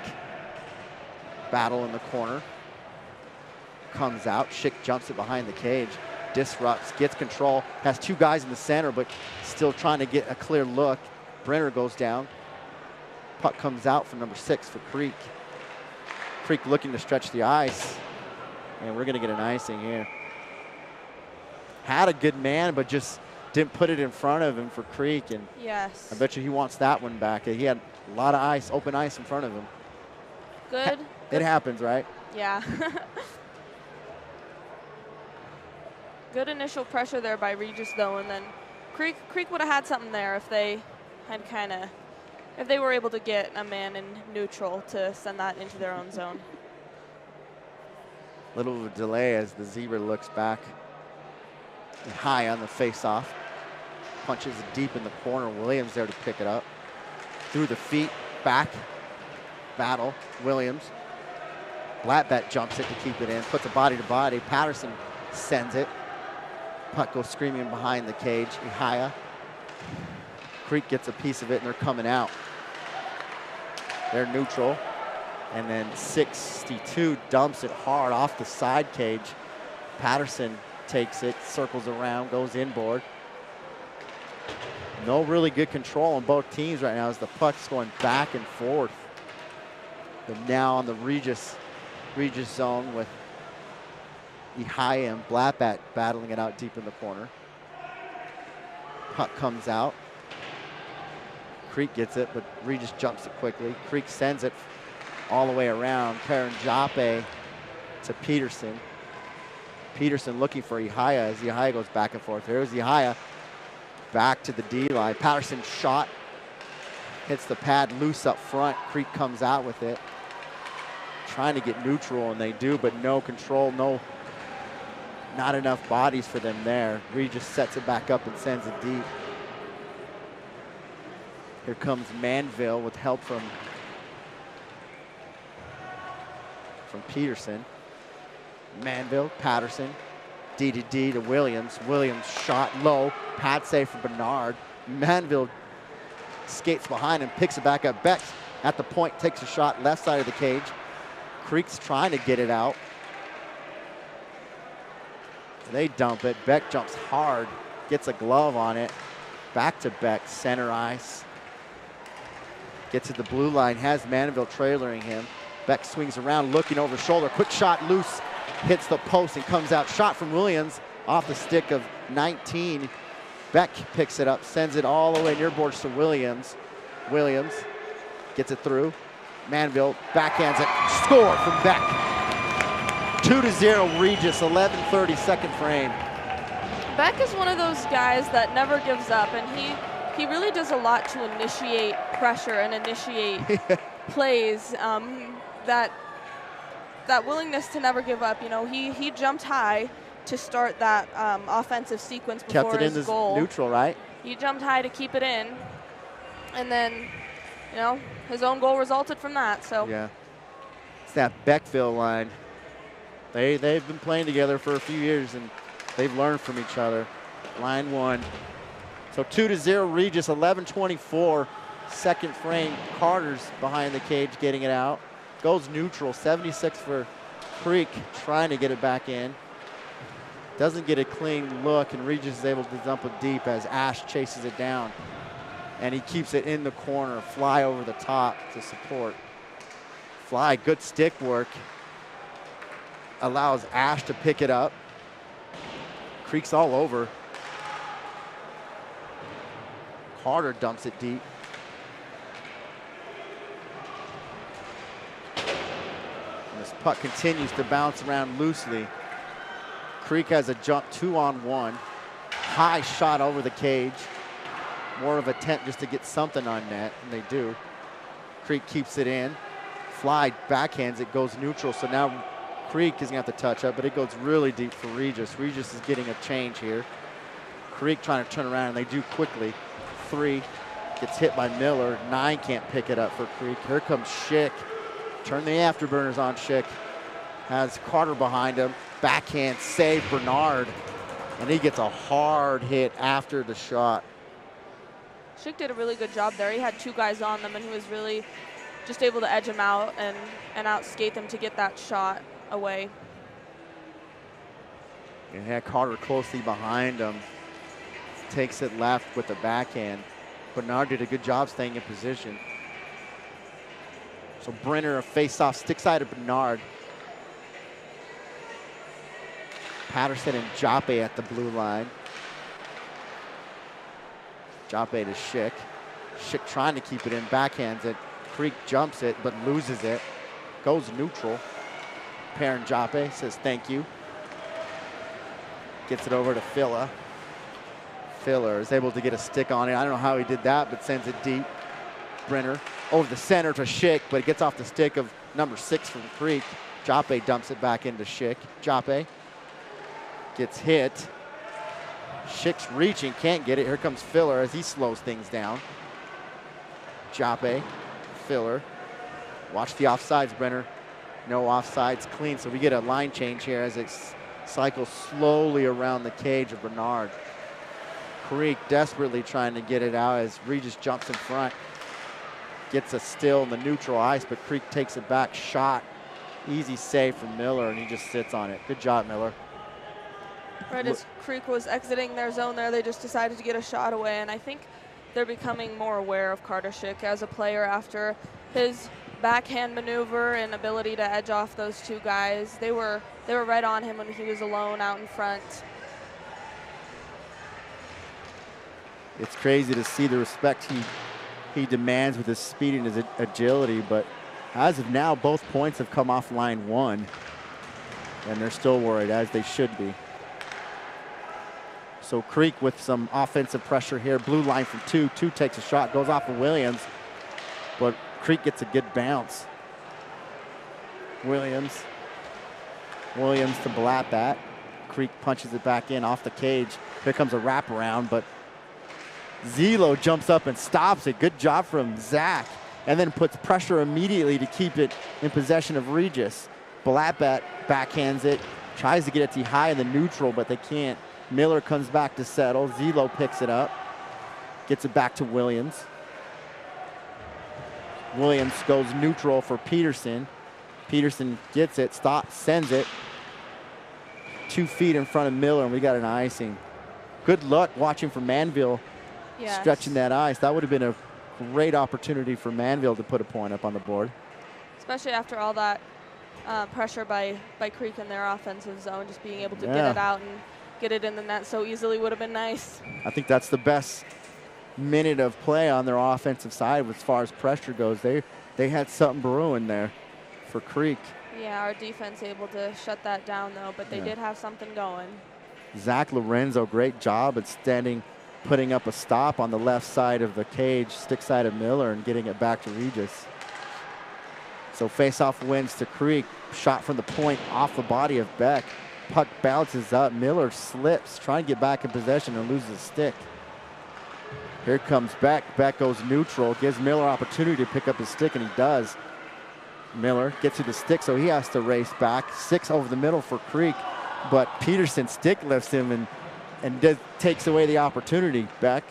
Battle in the corner. Comes out. Schick jumps it behind the cage. Disrupts. Gets control. Has 2 guys in the center, but still trying to get a clear look. Brenner goes down. Puck comes out from number 6 for Creek. Creek looking to stretch the ice. And we're going to get an icing here. Had a good man, but just didn't put it in front of him for Creek. And yes. I bet you he wants that one back. He had a lot of ice, open ice in front of him. Good. It happens, right? Yeah. Good initial pressure there by Regis, though, and then Creek would have had something there if they had if they were able to get a man in neutral to send that into their own zone. Little of a delay as the Zebra looks back. High on the face-off. Punches it deep in the corner. Williams there to pick it up. Through the feet, back, battle, Williams. Blattbeck jumps it to keep it in, puts a body to body. Patterson sends it. Puck goes screaming behind the cage. Ihaya. Creek gets a piece of it and they're coming out. They're neutral. And then 62 dumps it hard off the side cage. Patterson takes it, circles around, goes inboard. No really good control on both teams right now as the puck's going back and forth. But now on the Regis zone with Ihaya and Blattbeck battling it out deep in the corner. Puck comes out. Creek gets it, but Regis jumps it quickly. Creek sends it all the way around. Karen Jape to Peterson. Peterson looking for Ihaya as Ihaya goes back and forth. There's Ihaya back to the D line. Patterson shot, hits the pad loose up front. Creek comes out with it. Trying to get neutral, and they do, but no control, not enough bodies for them there. Regis sets it back up and sends it deep. Here comes Manville with help from Peterson. Manville, Patterson, D to D to Williams. Williams shot low, pad save for Bernard. Manville skates behind him, picks it back up. Beck at the point takes a shot left side of the cage. Creek's trying to get it out. They dump it. Beck jumps hard, gets a glove on it. Back to Beck, center ice. Gets to the blue line, has Manville trailering him. Beck swings around, looking over shoulder. Quick shot loose, hits the post and comes out. Shot from Williams off the stick of 19. Beck picks it up, sends it all the way near boards to Williams. Williams gets it through. Manville backhands it, score from Beck. 2-0 Regis, 11:30 second frame. Beck is one of those guys that never gives up, and he really does a lot to initiate pressure and initiate plays. That willingness to never give up. You know, he jumped high to start that offensive sequence before Kept it his in goal. this neutral, right? He jumped high to keep it in, and then, you know, his own goal resulted from that. So yeah, it's that Beckville line. They've been playing together for a few years and they've learned from each other. Line one. So 2-0 Regis, 11:24 second frame. Carter's behind the cage getting it out. Goes neutral, 76 for Creek, trying to get it back in. Doesn't get a clean look, and Regis is able to dump it deep as Ash chases it down. And he keeps it in the corner, Fly over the top to support. Fly, good stick work. Allows Ash to pick it up. Creek's all over. Carter dumps it deep. And this puck continues to bounce around loosely. Creek has a jump 2-on-1. High shot over the cage. More of an attempt just to get something on net, and they do. Creek keeps it in. Fly backhands it, goes neutral, so now Creek is gonna have to touch up, but it goes really deep for Regis. Regis is getting a change here. Creek trying to turn around, and they do quickly. 3 gets hit by Miller. 9 can't pick it up for Creek. Here comes Schick. Turn the afterburners on, Schick. Has Carter behind him. Backhand save Bernard, and he gets a hard hit after the shot. Schick did a really good job there. He had 2 guys on them, and he was really just able to edge them out and outskate them to get that shot away. And had Carter closely behind him. Takes it left with the backhand. Bernard did a good job staying in position. So Brenner, a face-off, stick side of Bernard. Patterson and Jape at the blue line. Jape to Schick. Schick trying to keep it in, backhands it. Creek jumps it, but loses it. Goes neutral. Perrin Jape says thank you. Gets it over to Filla. Filler is able to get a stick on it. I don't know how he did that, but sends it deep. Brenner over the center to Schick, but it gets off the stick of number 6 from Creek. Joppe dumps it back into Schick. Joppe gets hit. Schick's reaching, can't get it. Here comes Filler as he slows things down. Joppe, Filler. Watch the offsides, Brenner. No offsides, clean. So we get a line change here as it cycles slowly around the cage of Bernard. Creek desperately trying to get it out as Regis jumps in front. Gets a still in the neutral ice, but Creek takes it back. Shot. Easy save from Miller, and he just sits on it. Good job, Miller. Right as Creek was exiting their zone there, they just decided to get a shot away, and I think they're becoming more aware of Carter Schick as a player after his backhand maneuver and ability to edge off those 2 guys. They were right on him when he was alone out in front. It's crazy to see the respect he demands with his speed and his agility, but as of now, both points have come off line 1, and they're still worried, as they should be. So Creek with some offensive pressure here. Blue line from 2. 2 takes a shot, goes off of Williams, but Creek gets a good bounce. Williams to Blapat. Creek punches it back in off the cage. Here comes a wraparound, but Zelo jumps up and stops it. Good job from Zach. And then puts pressure immediately to keep it in possession of Regis. Blapat backhands it, tries to get it to high in the neutral, but they can't. Miller comes back to settle. Zelo picks it up, gets it back to Williams. Williams goes neutral for Peterson. Peterson gets it, stops, sends it. 2 feet in front of Miller, and we got an icing. Good luck watching for Manville. Yes. Stretching that ice. That would have been a great opportunity for Manville to put a point up on the board. Especially after all that pressure by Creek in their offensive zone, just being able to get it out and get it in the net so easily would have been nice. I think that's the best minute of play on their offensive side as far as pressure goes. They had something brewing there for Creek. Yeah, our defense able to shut that down though, but they did have something going. Zach Lorenzo, great job at putting up a stop on the left side of the cage, stick side of Miller, and getting it back to Regis. So face-off wins to Creek. Shot from the point off the body of Beck. Puck bounces up. Miller slips, trying to get back in possession and loses a stick. Here comes Beck. Beck goes neutral, gives Miller opportunity to pick up his stick, and he does. Miller gets to the stick, so he has to race back. 6 over the middle for Creek, but Peterson stick lifts him and takes away the opportunity. Beck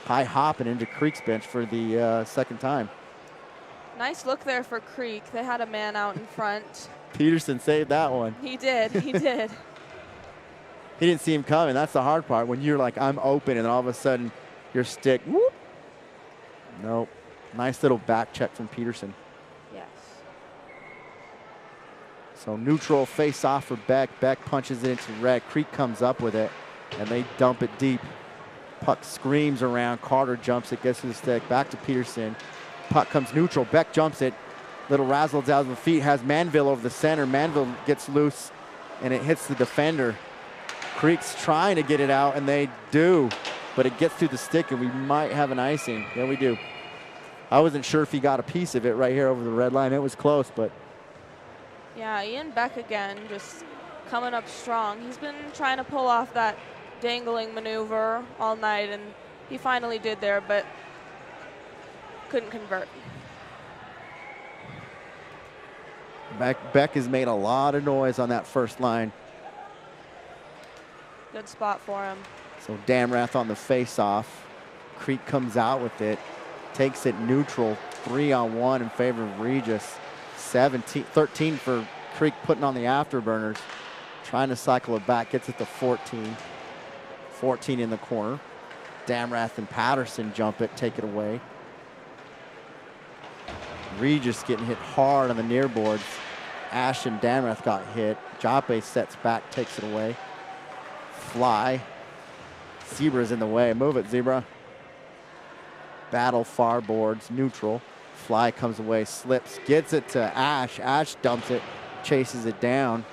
high hopping into Creek's bench for the second time. Nice look there for Creek. They had a man out in front. Peterson saved that one. He did, he did. He didn't see him coming. That's the hard part. When you're like, I'm open, and all of a sudden your stick, whoop. Nope. Nice little back check from Peterson. Yes. So neutral face off for Beck. Beck punches it into red. Creek comes up with it, and they dump it deep. Puck screams around. Carter jumps it, gets to the stick. Back to Peterson. Puck comes neutral. Beck jumps it. Little razzles out of the feet. Has Manville over the center. Manville gets loose, and it hits the defender. Creek's trying to get it out, and they do. But it gets through the stick, and we might have an icing. Yeah, we do. I wasn't sure if he got a piece of it right here over the red line. It was close, but. Yeah, Ian Beck again, just coming up strong. He's been trying to pull off that dangling maneuver all night, and he finally did there, but couldn't convert. Beck has made a lot of noise on that first line. Good spot for him. So Damrath on the face-off. Creek comes out with it, takes it neutral, 3-on-1 in favor of Regis. 13 for Creek putting on the afterburners. Trying to cycle it back, gets it to 14. 14 in the corner. Damrath and Patterson jump it, take it away. Regis getting hit hard on the near boards. Ash and Damrath got hit. Joppe sets back, takes it away. Fly. Zebra's in the way. Move it, Zebra. Battle far boards, neutral. Fly comes away, slips, gets it to Ash. Ash dumps it, chases it down.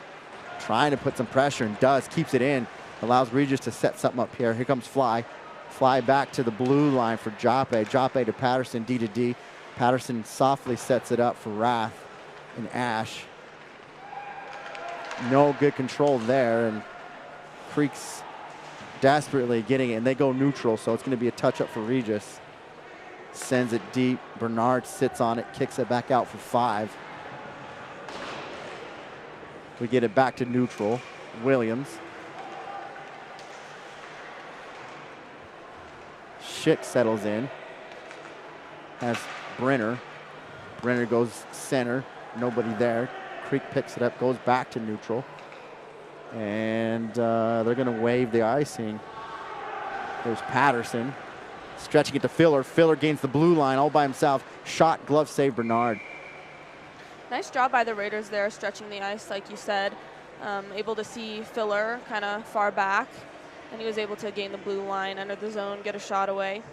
Trying to put some pressure and does, keeps it in. Allows Regis to set something up here. Here comes Fly. Fly back to the blue line for Joppe. Joppe to Patterson, D to D. Patterson softly sets it up for Rath and Ash. No good control there, and Creek's desperately getting it, and they go neutral, so it's going to be a touch-up for Regis. Sends it deep. Bernard sits on it, kicks it back out for 5. We get it back to neutral. Williams. Schick settles in. Has Brenner. Brenner goes center. Nobody there. Creek picks it up, goes back to neutral. And they're going to waive the icing. There's Patterson. Stretching it to Filler. Filler gains the blue line all by himself. Shot, glove save, Bernard. Nice job by the Raiders there, stretching the ice, like you said. Able to see Filler kind of far back, and he was able to gain the blue line, enter the zone, get a shot away.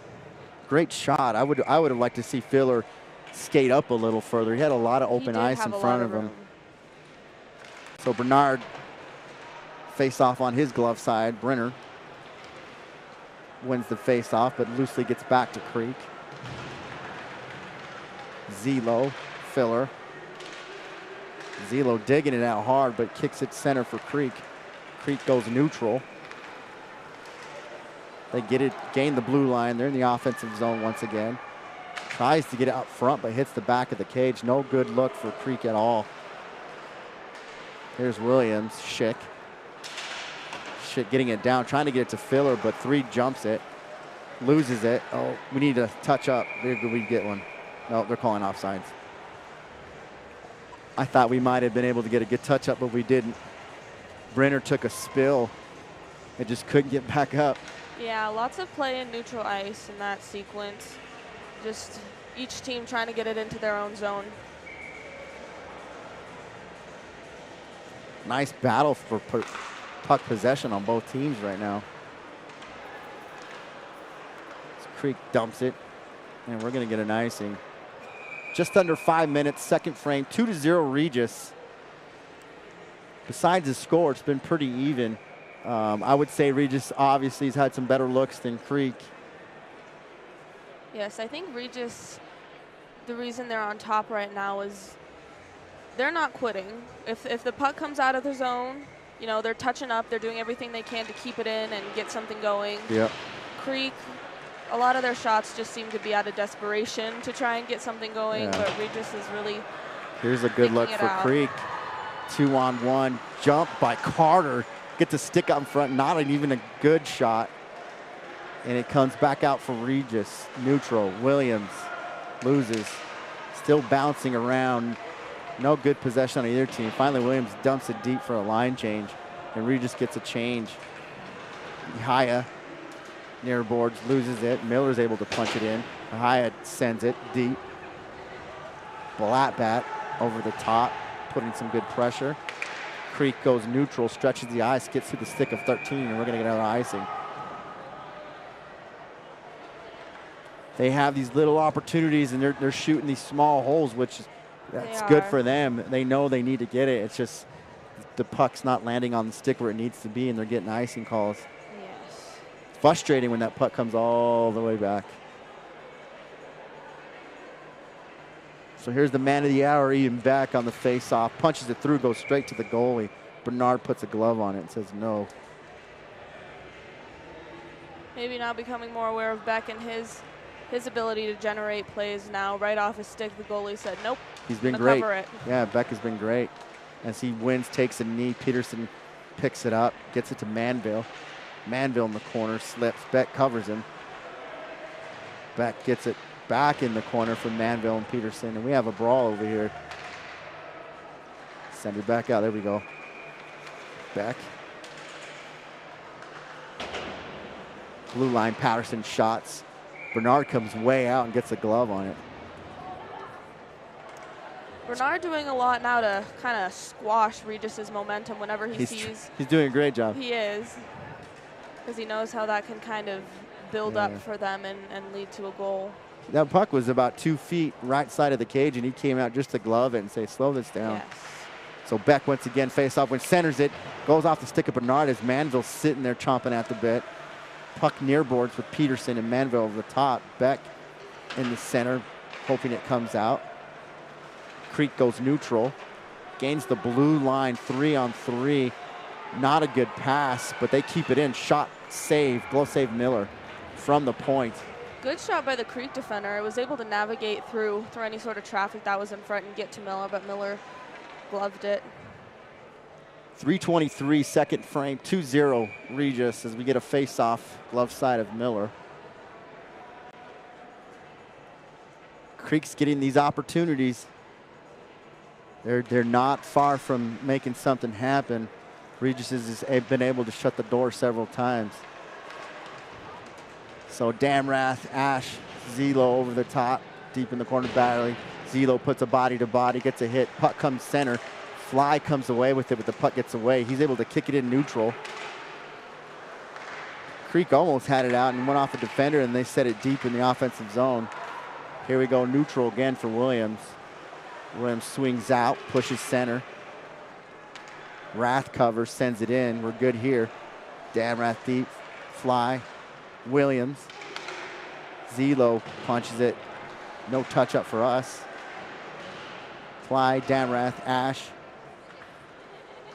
Great shot. I would have liked to see Filler skate up a little further. He had a lot of open ice in front of him. So Bernard face off on his glove side. Brenner wins the face off, but loosely gets back to Creek. Zelo, Filler. Zelo digging it out hard, but kicks it center for Creek. Creek goes neutral. They get it, gain the blue line. They're in the offensive zone once again. Tries to get it out front, but hits the back of the cage. No good look for Creek at all. Here's Williams, Schick. Schick getting it down, trying to get it to Filler, but 3 jumps it. Loses it. Oh, we need to touch up. Maybe we get one. No, they're calling offsides. I thought we might have been able to get a good touch up, but we didn't. Brenner took a spill and just couldn't get back up. Yeah, lots of play in neutral ice in that sequence. Just each team trying to get it into their own zone. Nice battle for puck possession on both teams right now. Creek dumps it, and we're going to get an icing. Just under 5 minutes, second frame, 2-0 Regis. Besides the score, it's been pretty even. I would say Regis obviously has had some better looks than Creek. Yes, I think Regis, the reason they're on top right now is they're not quitting. If the puck comes out of the zone, you know, they're touching up, they're doing everything they can to keep it in and get something going. Yep. Creek, a lot of their shots just seem to be out of desperation to try and get something going, but Regis is really Here's a good look for Creek. 2-on-1 jump by Carter. Gets a stick up in front, not even a good shot. And it comes back out for Regis. Neutral, Williams loses. Still bouncing around. No good possession on either team. Finally, Williams dumps it deep for a line change, and Regis gets a change. Haya near boards, loses it. Miller's able to punch it in. Haya sends it deep. Blattbat over the top, putting some good pressure. Creek goes neutral, stretches the ice, gets through the stick of 13, and we're going to get another icing. They have these little opportunities, and they're shooting these small holes, which that's good for them. They know they need to get it. It's just the puck's not landing on the stick where it needs to be, and they're getting icing calls. Yes. It's frustrating when that puck comes all the way back. So here's the man of the hour, Ian Beck on the face-off. Punches it through, goes straight to the goalie. Bernard puts a glove on it and says no. Maybe now becoming more aware of Beck and his ability to generate plays now. Right off his stick, the goalie said, nope. He's been great. Yeah, Beck has been great. As he wins, takes a knee. Peterson picks it up, gets it to Manville. Manville in the corner, slips. Beck covers him. Beck gets it back in the corner for Manville and Peterson, and we have a brawl over here. Send it back out. There we go. Beck. Blue line, Patterson shots. Bernard comes way out and gets a glove on it. Bernard doing a lot now to kind of squash Regis's momentum whenever he sees. He's doing a great job. He is, because he knows how that can kind of build up for them and lead to a goal. That puck was about 2 feet right side of the cage, and he came out just to glove it and say, slow this down. Yes. So Beck once again face off when centers it, goes off the stick of Bernard as Manville's sitting there chomping at the bit. puck near boards with Peterson and Manville over the top. Beck in the center, hoping it comes out. Creek goes neutral. Gains the blue line 3-on-3. Not a good pass, but they keep it in. Shot save, glove save Miller from the point. Good shot by the Creek defender. It was able to navigate through any sort of traffic that was in front and get to Miller, but Miller gloved it. 3:23, second frame, 2-0 Regis as we get a face-off glove side of Miller. Creek's getting these opportunities. They're not far from making something happen. Regis has been able to shut the door several times. So Damrath, Ash, Zelo over the top, deep in the corner battery. Zelo puts a body to body, gets a hit. Puck comes center. Fly comes away with it, but the puck gets away. He's able to kick it in neutral. Creek almost had it out and went off a defender, and they set it deep in the offensive zone. Here we go, neutral again for Williams. Williams swings out, pushes center. Rath covers, sends it in. We're good here. Damrath deep, Fly. Williams. Zelo punches it. No touch up for us. Fly, Damrath, Ash.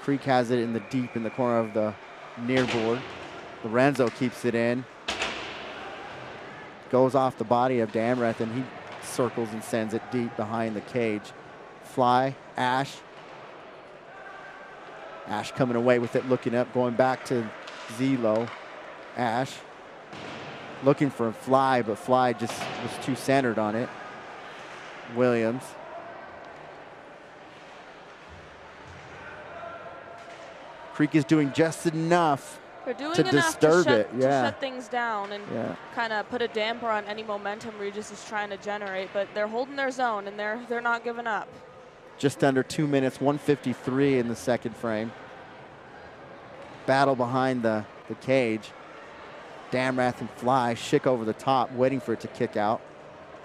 Creek has it in the deep in the corner of the near board. Lorenzo keeps it in. Goes off the body of Damrath and he circles and sends it deep behind the cage. Fly, Ash. Ash coming away with it, looking up, going back to Zelo. Ash. Looking for a Fly, but Fly just was too centered on it. Williams. Creek is doing just enough to disturb it. To shut things down and kind of put a damper on any momentum Regis is trying to generate, but they're holding their zone and they're not giving up. Just under 2 minutes, 1:53 in the second frame. Battle behind the cage. Damrath and Fly, Schick over the top, waiting for it to kick out.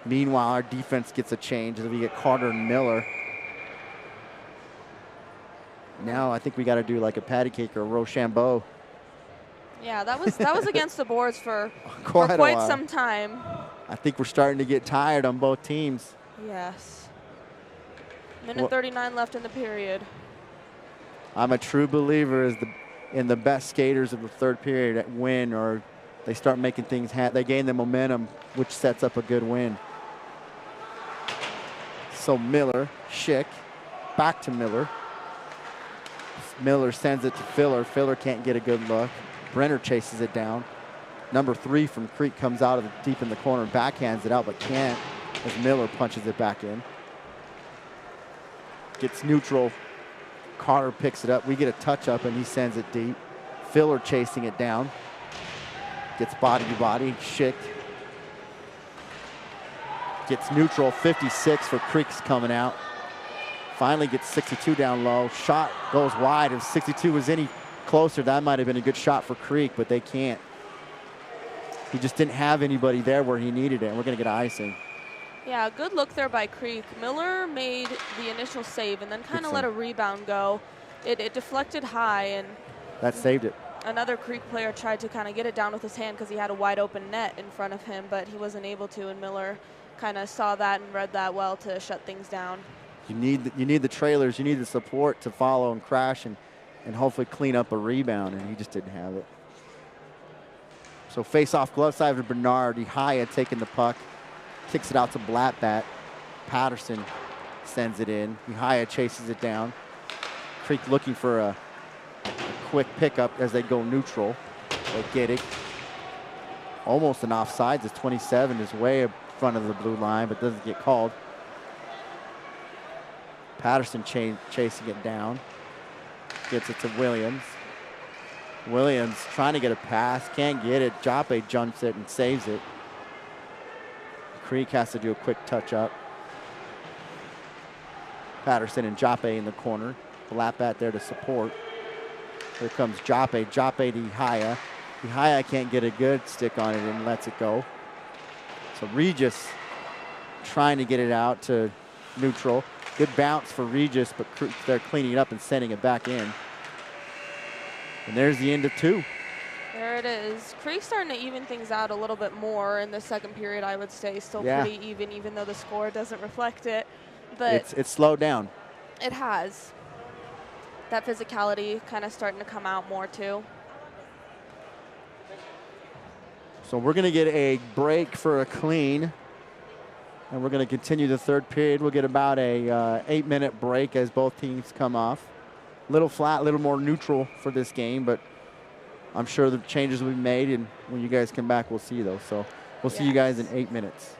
Meanwhile, our defense gets a change as we get Carter and Miller. Now I think we got to do like a patty cake or a Rochambeau. Yeah, that was against the boards for quite some time. I think we're starting to get tired on both teams. Yes. Minute 39 left in the period. I'm a true believer in the best skaters of the third period that win, or they start making things they gain the momentum, which sets up a good win. So Miller, Schick, back to Miller. Miller sends it to Filler. Filler can't get a good look. Brenner chases it down. Number 3 from Creek comes out of deep in the corner, backhands it out, but can't as Miller punches it back in. Gets neutral. Carter picks it up. We get a touch up and he sends it deep. Filler chasing it down. Gets body to body. Schick. Gets neutral. 56 for Creek's coming out. Finally gets 62 down low. Shot goes wide. If 62 was any closer, that might have been a good shot for Creek, but they can't. He just didn't have anybody there where he needed it, and we're going to get icing. Yeah, good look there by Creek. Miller made the initial save and then kind of let a rebound go. It deflected high, and that saved it. Another Creek player tried to kind of get it down with his hand because he had a wide open net in front of him, but he wasn't able to, and Miller kind of saw that and read that well to shut things down. You need the trailers, you need the support to follow and crash and hopefully clean up a rebound, and he just didn't have it. So face-off glove side of Bernard. Ihaya taking the puck, kicks it out to Blattbat. Patterson sends it in. Ihaya chases it down. Creek looking for a quick pickup as they go neutral. They get it. Almost an offsides as 27 is way in front of the blue line, but doesn't get called. Patterson chasing it down. Gets it to Williams. Williams trying to get a pass, can't get it. Joppe jumps it and saves it. Creek has to do a quick touch up. Patterson and Joppe in the corner. Blattbat there to support. Here comes Joppe. Joppe to Ihaya. Ihaya can't get a good stick on it and lets it go. So Regis trying to get it out to neutral. Good bounce for Regis, but they're cleaning it up and sending it back in. And there's the end of 2. There there it is. Creek's starting to even things out a little bit more in the second period, I would say. Still pretty even though the score doesn't reflect it. But it's slowed down. It has. That physicality kind of starting to come out more, too. So we're going to get a break for a clean. And we're going to continue the third period. We'll get about a 8-minute break as both teams come off. A little flat, a little more neutral for this game, but I'm sure the changes will be made, and when you guys come back, we'll see those. So we'll see you guys in 8 minutes.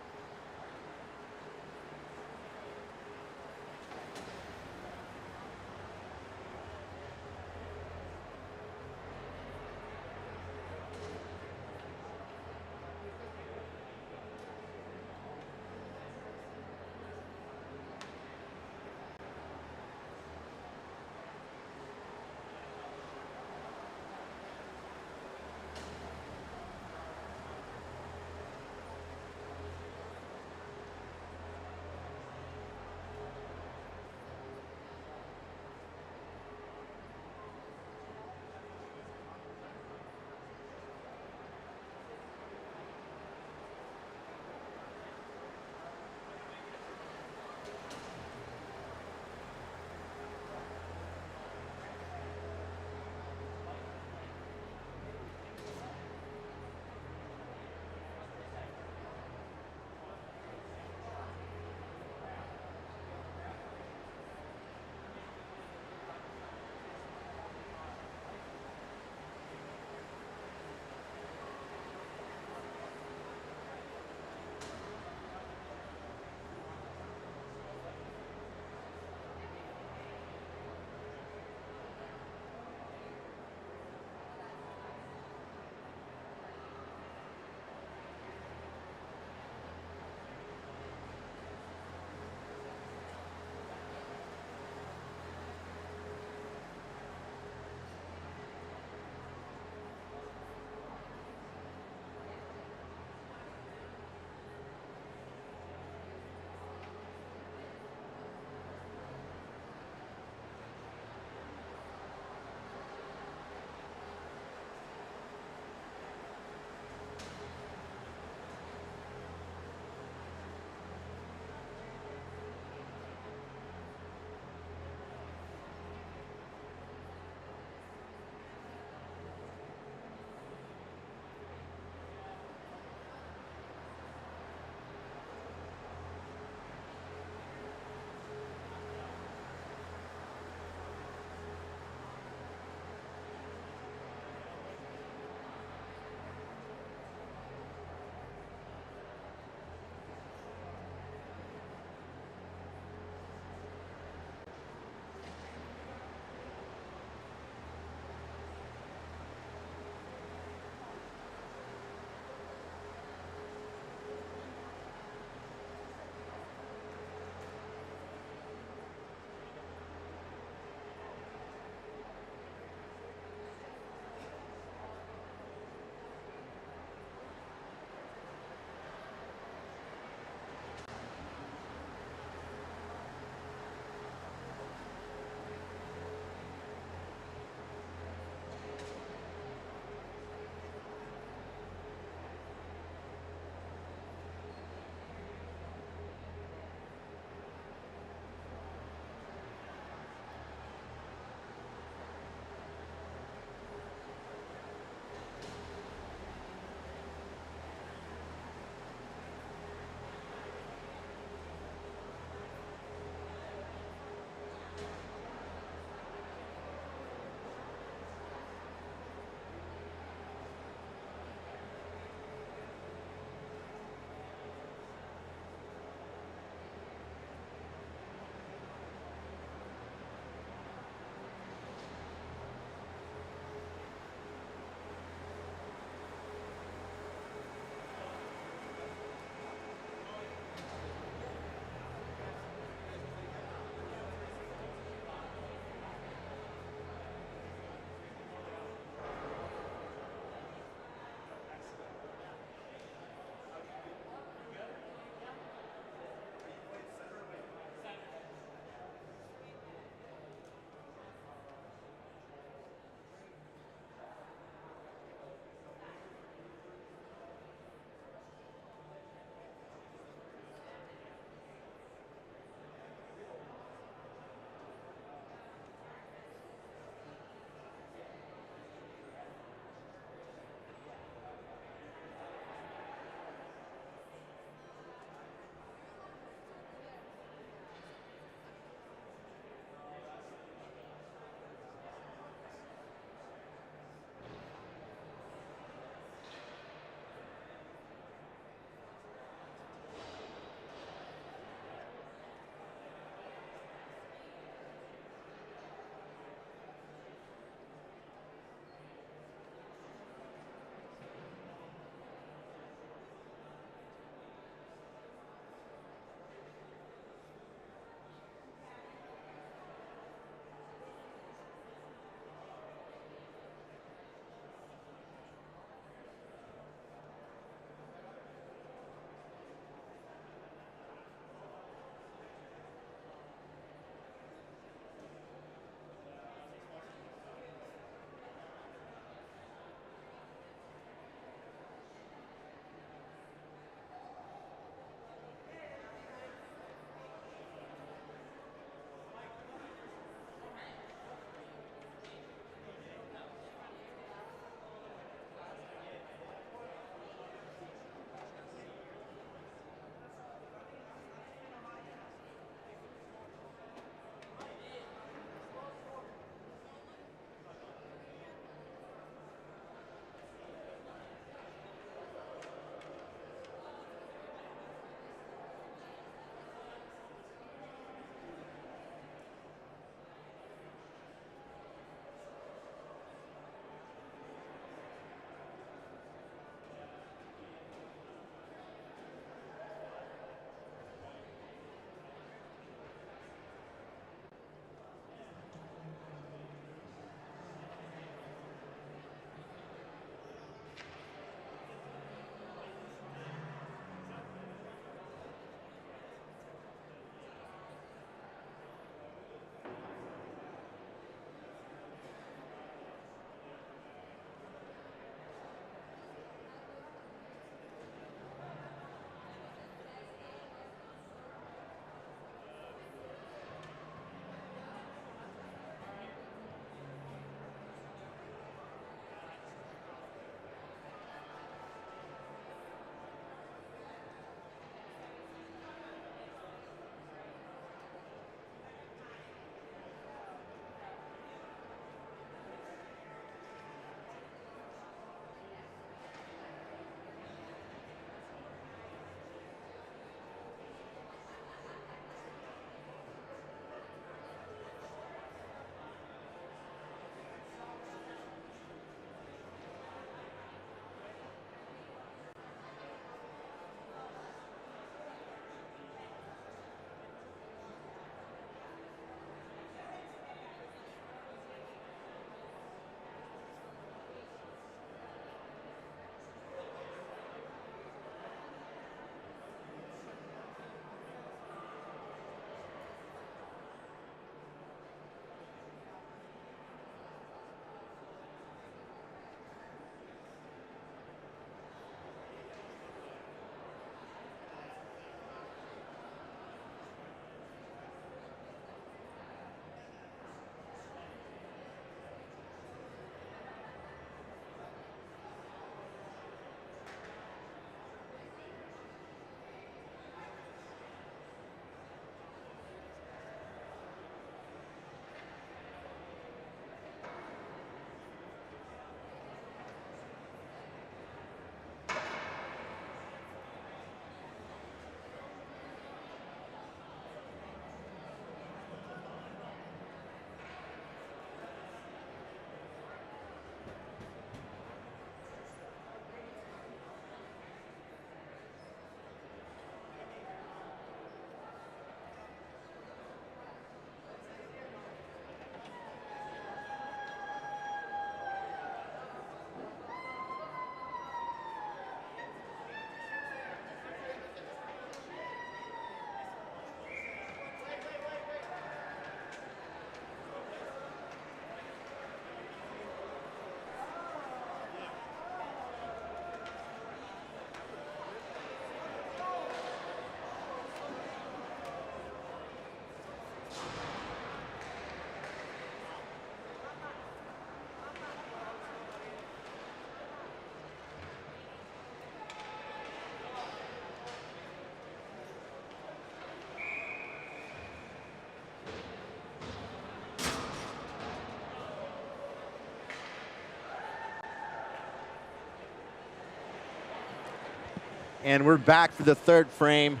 And we're back for the third frame.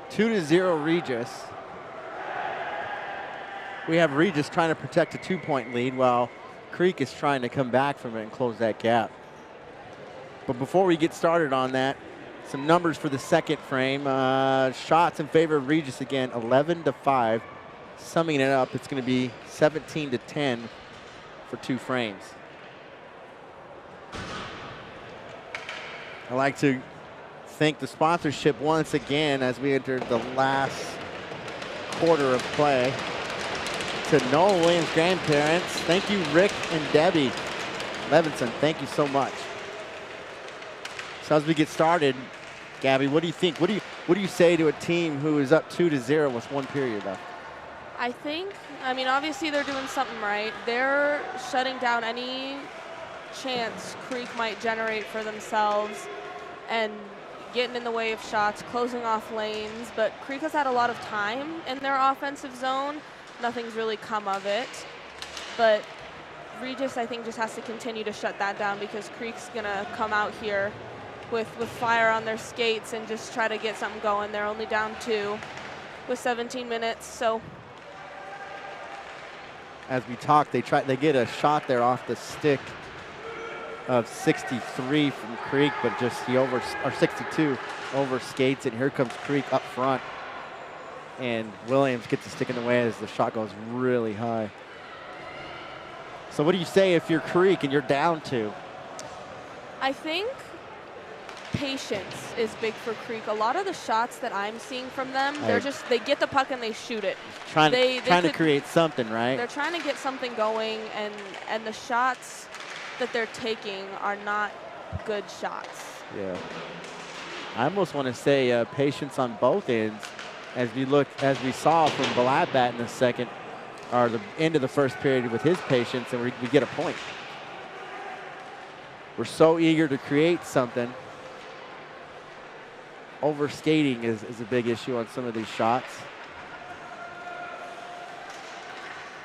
2-0 Regis. We have Regis trying to protect a 2-point lead while Creek is trying to come back from it and close that gap. But before we get started on that, some numbers for the second frame. Shots in favor of Regis again, 11-5. Summing it up, it's going to be 17-10 for 2 frames. I'd like to thank the sponsorship once again as we enter the last quarter of play. To Noel Williams' grandparents, thank you, Rick and Debbie Levinson. Thank you so much. So as we get started, Gabby, what do you think? What do you say to a team who is up 2-0 with 1 period left? I mean, obviously they're doing something right. They're shutting down any chance Creek might generate for themselves and getting in the way of shots, closing off lanes. But Creek has had a lot of time in their offensive zone. Nothing's really come of it. But Regis, I think, just has to continue to shut that down because Creek's going to come out here with fire on their skates and just try to get something going. They're only down 2 with 17 minutes, so. As we talk, they get a shot there off the stick of 63 from Creek, but just or 62 over skates, and here comes Creek up front. And Williams gets the stick in the way as the shot goes really high. So what do you say if you're Creek and you're down 2? I think patience is big for Creek. A lot of the shots that I'm seeing from them, they get the puck and they shoot it. Trying to create something, right? They're trying to get something going, and the shots that they're taking are not good shots. Yeah. I almost want to say patience on both ends. As we saw from Balabat in the second, or the end of the first period with his patience, and we get a point. We're so eager to create something. Overskating is a big issue on some of these shots.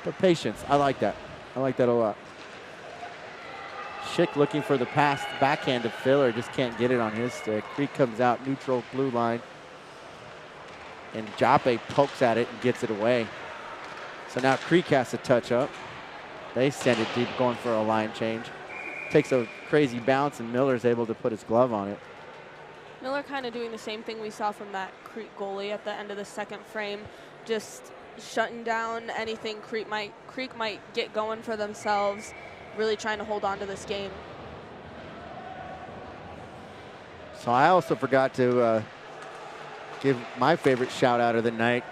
But patience, I like that. I like that a lot. Schick looking for the pass backhand to Filler, just can't get it on his stick. Creek comes out, neutral blue line. And Jape pokes at it and gets it away. So now Creek has to touch up. They send it deep, going for a line change. Takes a crazy bounce, and Miller's able to put his glove on it. Miller kind of doing the same thing we saw from that Creek goalie at the end of the second frame, just shutting down anything Creek might get going for themselves, really trying to hold on to this game. So I also forgot to give my favorite shout out of the night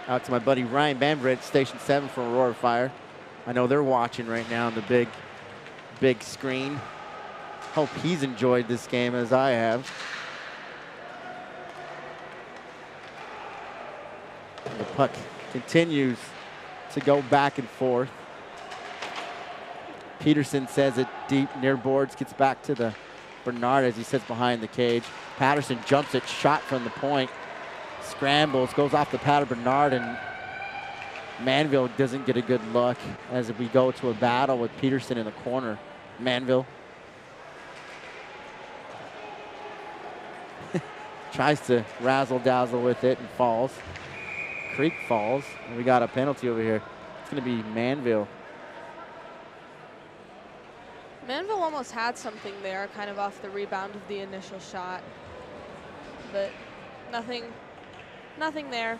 out to my buddy Ryan Bambritt, Station 7 for Aurora Fire. I know they're watching right now on the big screen. Hope he's enjoyed this game as I have. The puck continues to go back and forth. Peterson says it deep near boards, gets back to the Bernard as he sits behind the cage. Patterson jumps it, shot from the point, scrambles, goes off the pad of Bernard, and Manville doesn't get a good look as we go to a battle with Peterson in the corner. Manville tries to razzle-dazzle with it and falls. Creek falls, and we got a penalty over here. It's going to be Manville. Manville almost had something there, kind of off the rebound of the initial shot, but nothing there.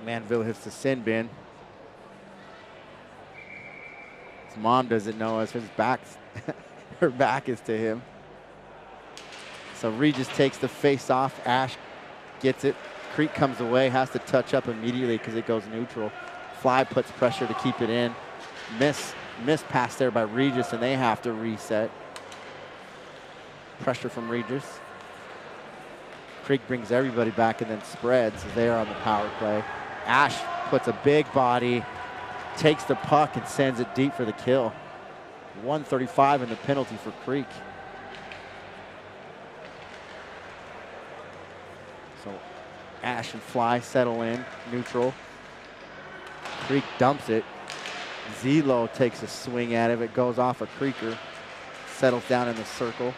Manville hits the sin bin. His mom doesn't know as her back is to him. So Regis takes the face off. Ash gets it. Creek comes away, has to touch up immediately because it goes neutral. Fly puts pressure to keep it in. Miss pass there by Regis, and they have to reset. Pressure from Regis. Creek brings everybody back and then spreads as they are on the power play. Ash puts a big body, takes the puck and sends it deep for the kill. 135 in the penalty for Creek. So Ash and Fly settle in, neutral. Creek dumps it. Zelo takes a swing at it. It goes off a Creeker. Settles down in the circle.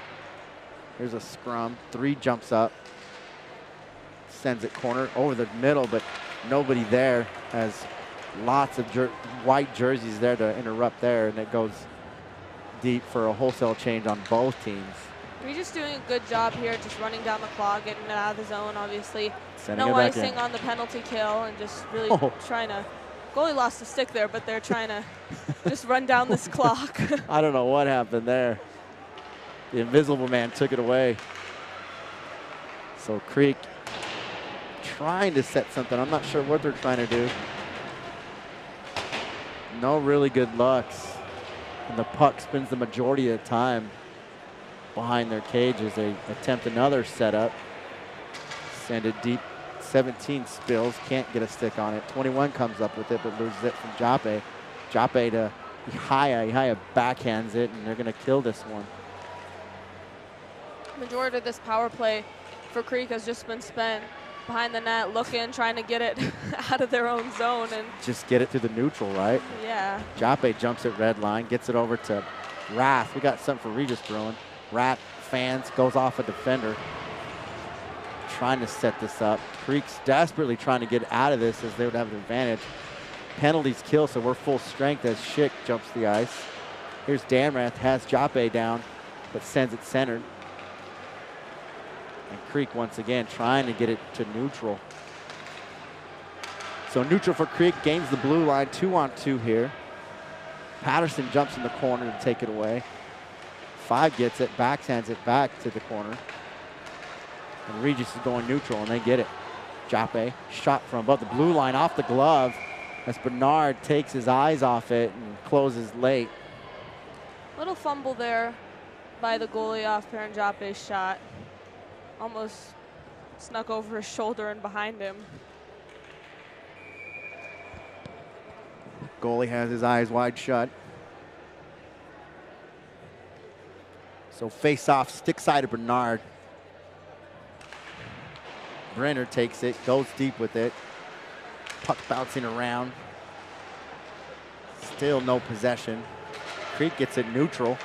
Here's a scrum. 3 jumps up. Sends it corner over the middle, but nobody there. Has lots of white jerseys there to interrupt there, and it goes deep for a wholesale change on both teams. We're just doing a good job here, just running down the clock, getting it out of the zone, obviously. Sending no it back icing in. on the penalty kill, and just really trying to, goalie lost the stick there, but they're trying to just run down this clock. I don't know what happened there. The invisible man took it away. So Creek trying to set something. I'm not sure what they're trying to do. No really good lucks. And the puck spins the majority of the time behind their cage as they attempt another setup. Send it deep. 17 spills, can't get a stick on it. 21 comes up with it, but loses it from Jape. Jape to Ihaya. Ihaya backhands it, and they're going to kill this one. Majority of this power play for Creek has just been spent behind the net, looking, trying to get it out of their own zone. And just get it through the neutral, right? Yeah. Jape jumps at red line, gets it over to Rath. We got something for Regis brewing. Rath fans, goes off a defender. Trying to set this up. Creek's desperately trying to get out of this as they would have an advantage. Penalties kill, so we're full strength as Schick jumps the ice. Here's Damrath, has Jape down, but sends it centered. And Creek once again trying to get it to neutral. So neutral for Creek, gains the blue line, 2-on-2 here. Patterson jumps in the corner to take it away. 5 gets it, backhands it back to the corner. And Regis is going neutral, and they get it. Jape, shot from above the blue line, off the glove, as Bernard takes his eyes off it and closes late. Little fumble there by the goalie off Perrin Jape's shot. Almost snuck over his shoulder and behind him. Goalie has his eyes wide shut. So face off, stick side of Bernard. Brenner takes it, goes deep with it. Puck bouncing around. Still no possession. Creek gets it neutral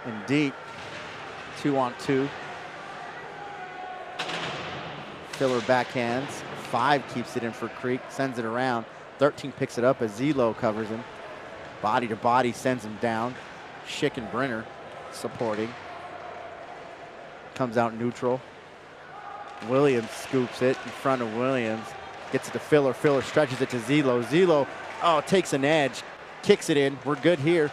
and deep. 2-on-2. Filler backhands. 5 keeps it in for Creek, sends it around. 13 picks it up as Zelo covers him. Body to body, sends him down. Schick and Brenner supporting. Comes out neutral. Williams scoops it in front of Williams. Gets it to Filler. Filler stretches it to Zelo. Zelo, takes an edge. Kicks it in. We're good here.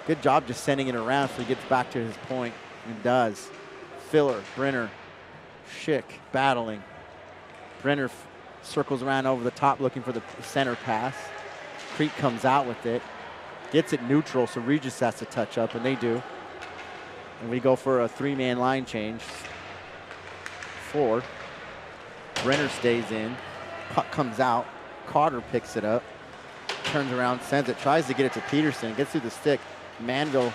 Good job just sending it around so he gets back to his point, and does. Filler, Brenner, Schick battling. Brenner circles around over the top looking for the center pass. Creek comes out with it. Gets it neutral, so Regis has to touch up, and they do. And we go for a 3-man line change. 4. Brenner stays in. Puck comes out. Carter picks it up. Turns around, sends it, tries to get it to Peterson. Gets through the stick. Manville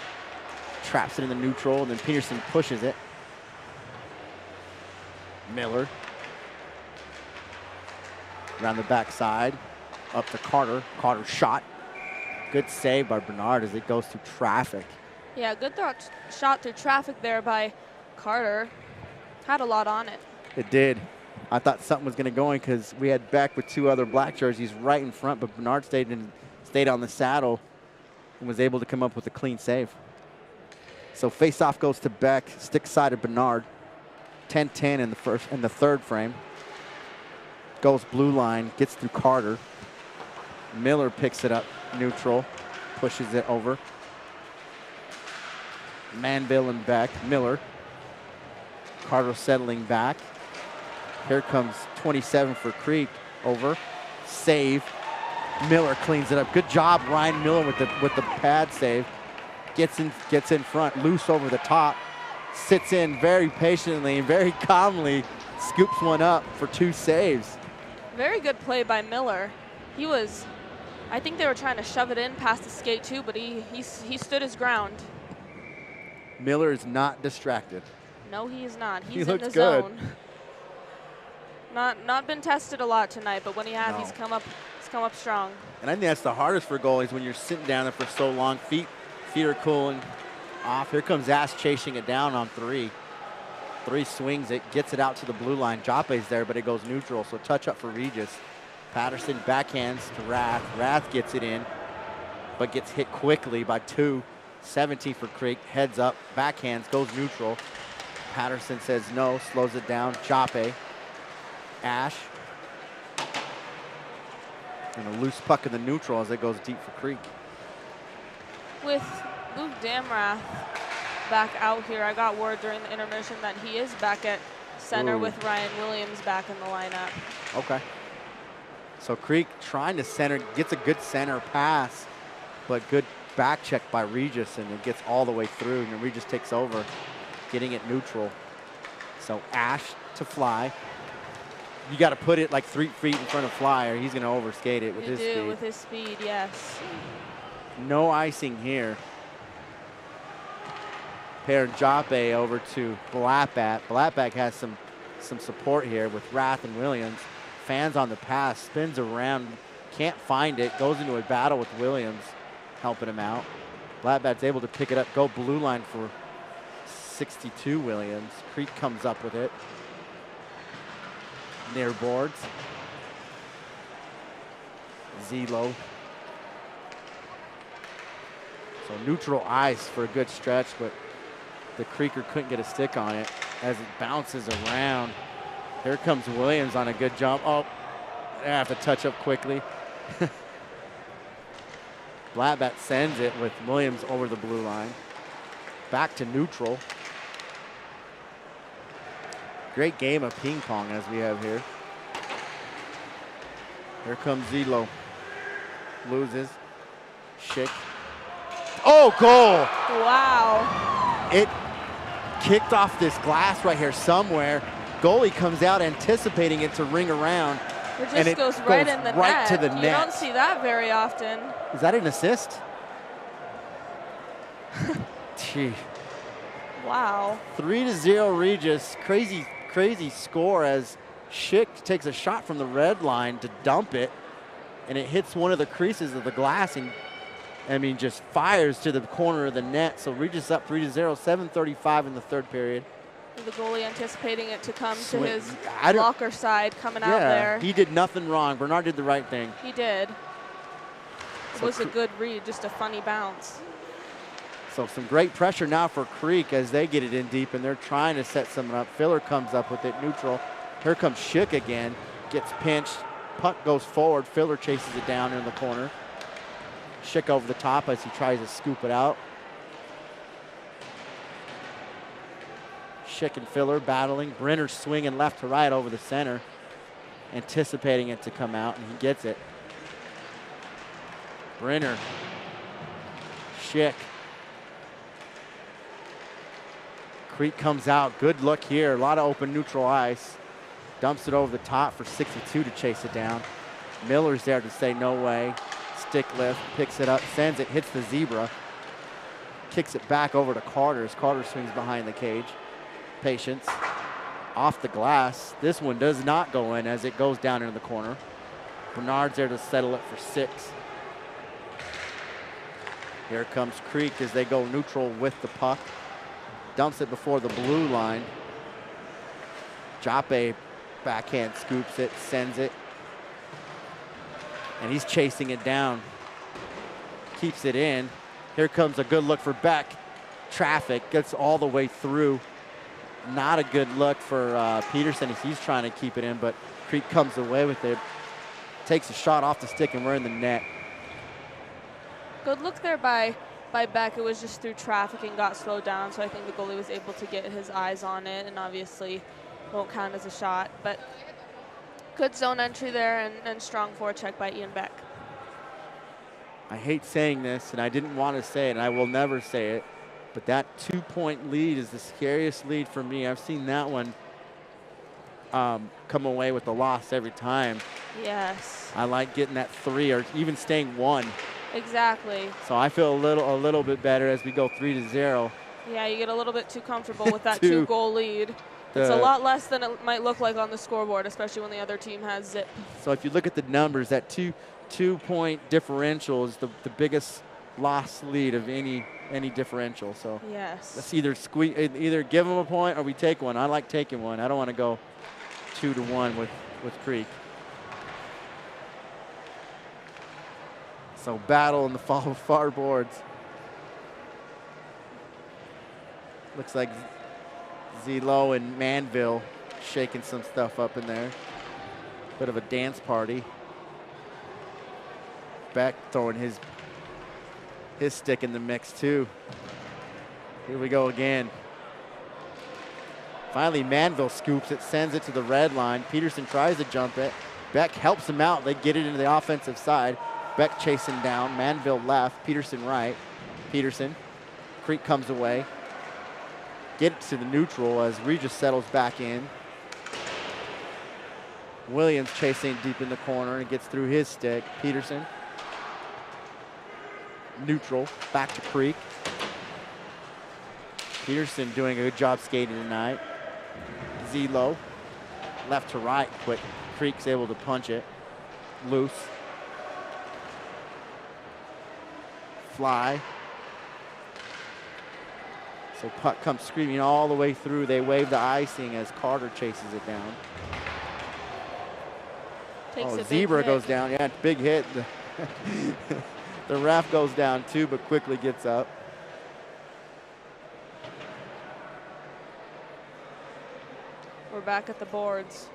traps it in the neutral, and then Peterson pushes it. Miller. Around the backside. Up to Carter. Carter shot. Good save by Bernard as it goes through traffic. Yeah, good shot through traffic there by Carter. Had a lot on it. It did. I thought something was going to go in because we had Beck with 2 other black jerseys right in front, but Bernard stayed on the saddle and was able to come up with a clean save. So face-off goes to Beck, stick side of Bernard. 10-10 in the third frame. Goes blue line, gets through Carter. Miller picks it up neutral, pushes it over. Manville and Beck. Miller. Carter settling back. Here comes 27 for Creek. Over. Save. Miller cleans it up. Good job, Ryan Miller with the pad save. Gets in front, loose over the top. Sits in very patiently and very calmly. Scoops one up for 2 saves. Very good play by Miller. I think they were trying to shove it in past the skate too, but he stood his ground. Miller is not distracted. No, he is not. He He's in looks the good. zone. Not been tested a lot tonight, but when he has, No. he's come up strong. And I think that's the hardest for goalies when you're sitting down there for so long. Feet are cooling. Off. Here comes Ash chasing it down on 3. 3 swings it, gets it out to the blue line. Jape's there, but it goes neutral, so touch up for Regis. Patterson backhands to Rath. Rath gets it in, but gets hit quickly by 2. 17 for Creek, heads up, backhands, goes neutral. Patterson says no, slows it down. Jape, Ash. And a loose puck in the neutral as it goes deep for Creek. With Luke Damrath back out here, I got word during the intermission that he is back at center with Ryan Williams back in the lineup. Okay. So Creek trying to center, gets a good center pass, but good back check by Regis, and it gets all the way through, and Regis takes over, getting it neutral. So Ash to Fly. You got to put it like 3 feet in front of Fly, or he's going to overskate it with his speed. With his speed, yes. No icing here. Pair Jape over to Blackback. Blackback has some support here with Rath and Williams. Fans on the pass, spins around, can't find it, goes into a battle with Williams, helping him out. Blackback's able to pick it up, go blue line for 62 Williams. Creek comes up with it. Near boards. Zelo. So neutral ice for a good stretch, but the Creeker couldn't get a stick on it as it bounces around. Here comes Williams on a good jump. Oh, I have to touch up quickly. Blackback sends it with Williams over the blue line. Back to neutral. Great game of ping pong as we have here. Here comes Zelo. Loses. Schick. Oh, goal! Wow. It kicked off this glass right here somewhere. Goalie comes out anticipating it to ring around. It just goes right in the net. To the net. You don't see that very often. Is that an assist? Gee. Wow. 3-0 Regis. Crazy score as Schick takes a shot from the red line to dump it, and it hits one of the creases of the glass and, I mean, just fires to the corner of the net. So Regis up 3-0, 7:35 in the third period. The goalie anticipating it to come to his blocker side, coming out there. He did nothing wrong. Bernard did the right thing. He did. It was a good read, just a funny bounce. So some great pressure now for Creek as they get it in deep, and they're trying to set something up. Filler comes up with it neutral. Here comes Schick again. Gets pinched. Puck goes forward. Filler chases it down in the corner. Schick over the top as he tries to scoop it out. Schick and Filler battling. Brenner swinging left to right over the center, anticipating it to come out, and he gets it. Brenner. Schick. Creek comes out. Good look here. A lot of open neutral ice. Dumps it over the top for 62 to chase it down. Miller's there to say no way. Stick lift. Picks it up. Sends it. Hits the zebra. Kicks it back over to Carter as Carter swings behind the cage. Patience. Off the glass. This one does not go in as it goes down into the corner. Bernard's there to settle it for 6. Here comes Creek as they go neutral with the puck. Dumps it before the blue line. Jape backhand scoops it, sends it. And he's chasing it down. Keeps it in. Here comes a good look for Beck. Traffic gets all the way through. Not a good look for Peterson as he's trying to keep it in, but Creek comes away with it. Takes a shot off the stick, and we're in the net. Good look there by Beck. It was just through traffic and got slowed down, so I think the goalie was able to get his eyes on it, and obviously won't count as a shot. But good zone entry there and strong forecheck by Ian Beck. I hate saying this, and I didn't want to say it, and I will never say it, but that 2-point lead is the scariest lead for me. I've seen that one come away with a loss every time. Yes. I like getting that 3 or even staying 1. Exactly. So I feel a little bit better as we go 3-0. Yeah, you get a little bit too comfortable with that 2-goal lead. It's a lot less than it might look like on the scoreboard, especially when the other team has zip. So if you look at the numbers, that 2-point differential is the biggest lost lead of any differential. So yes. let's either give them a point or we take one. I like taking one. I don't want to go 2-1 with So battle in the far boards. Looks like Zelo and Manville shaking some stuff up in there. Bit of a dance party. Beck throwing his stick in the mix too. Here we go again. Finally, Manville scoops it, sends it to the red line. Peterson tries to jump it. Beck helps him out. They get it into the offensive side. Beck chasing down. Manville left. Peterson right. Peterson. Creek comes away. Get it to the neutral as Regis settles back in. Williams chasing deep in the corner and gets through his stick. Peterson. Neutral. Back to Creek. Peterson doing a good job skating tonight. Zelo. Left to right, but Creek's able to punch it. Loose. Fly. So puck comes screaming all the way through. They wave the icing as Carter chases it down. Zebra goes down. Yeah, big hit. The ref goes down too, but quickly gets up. We're back at the boards.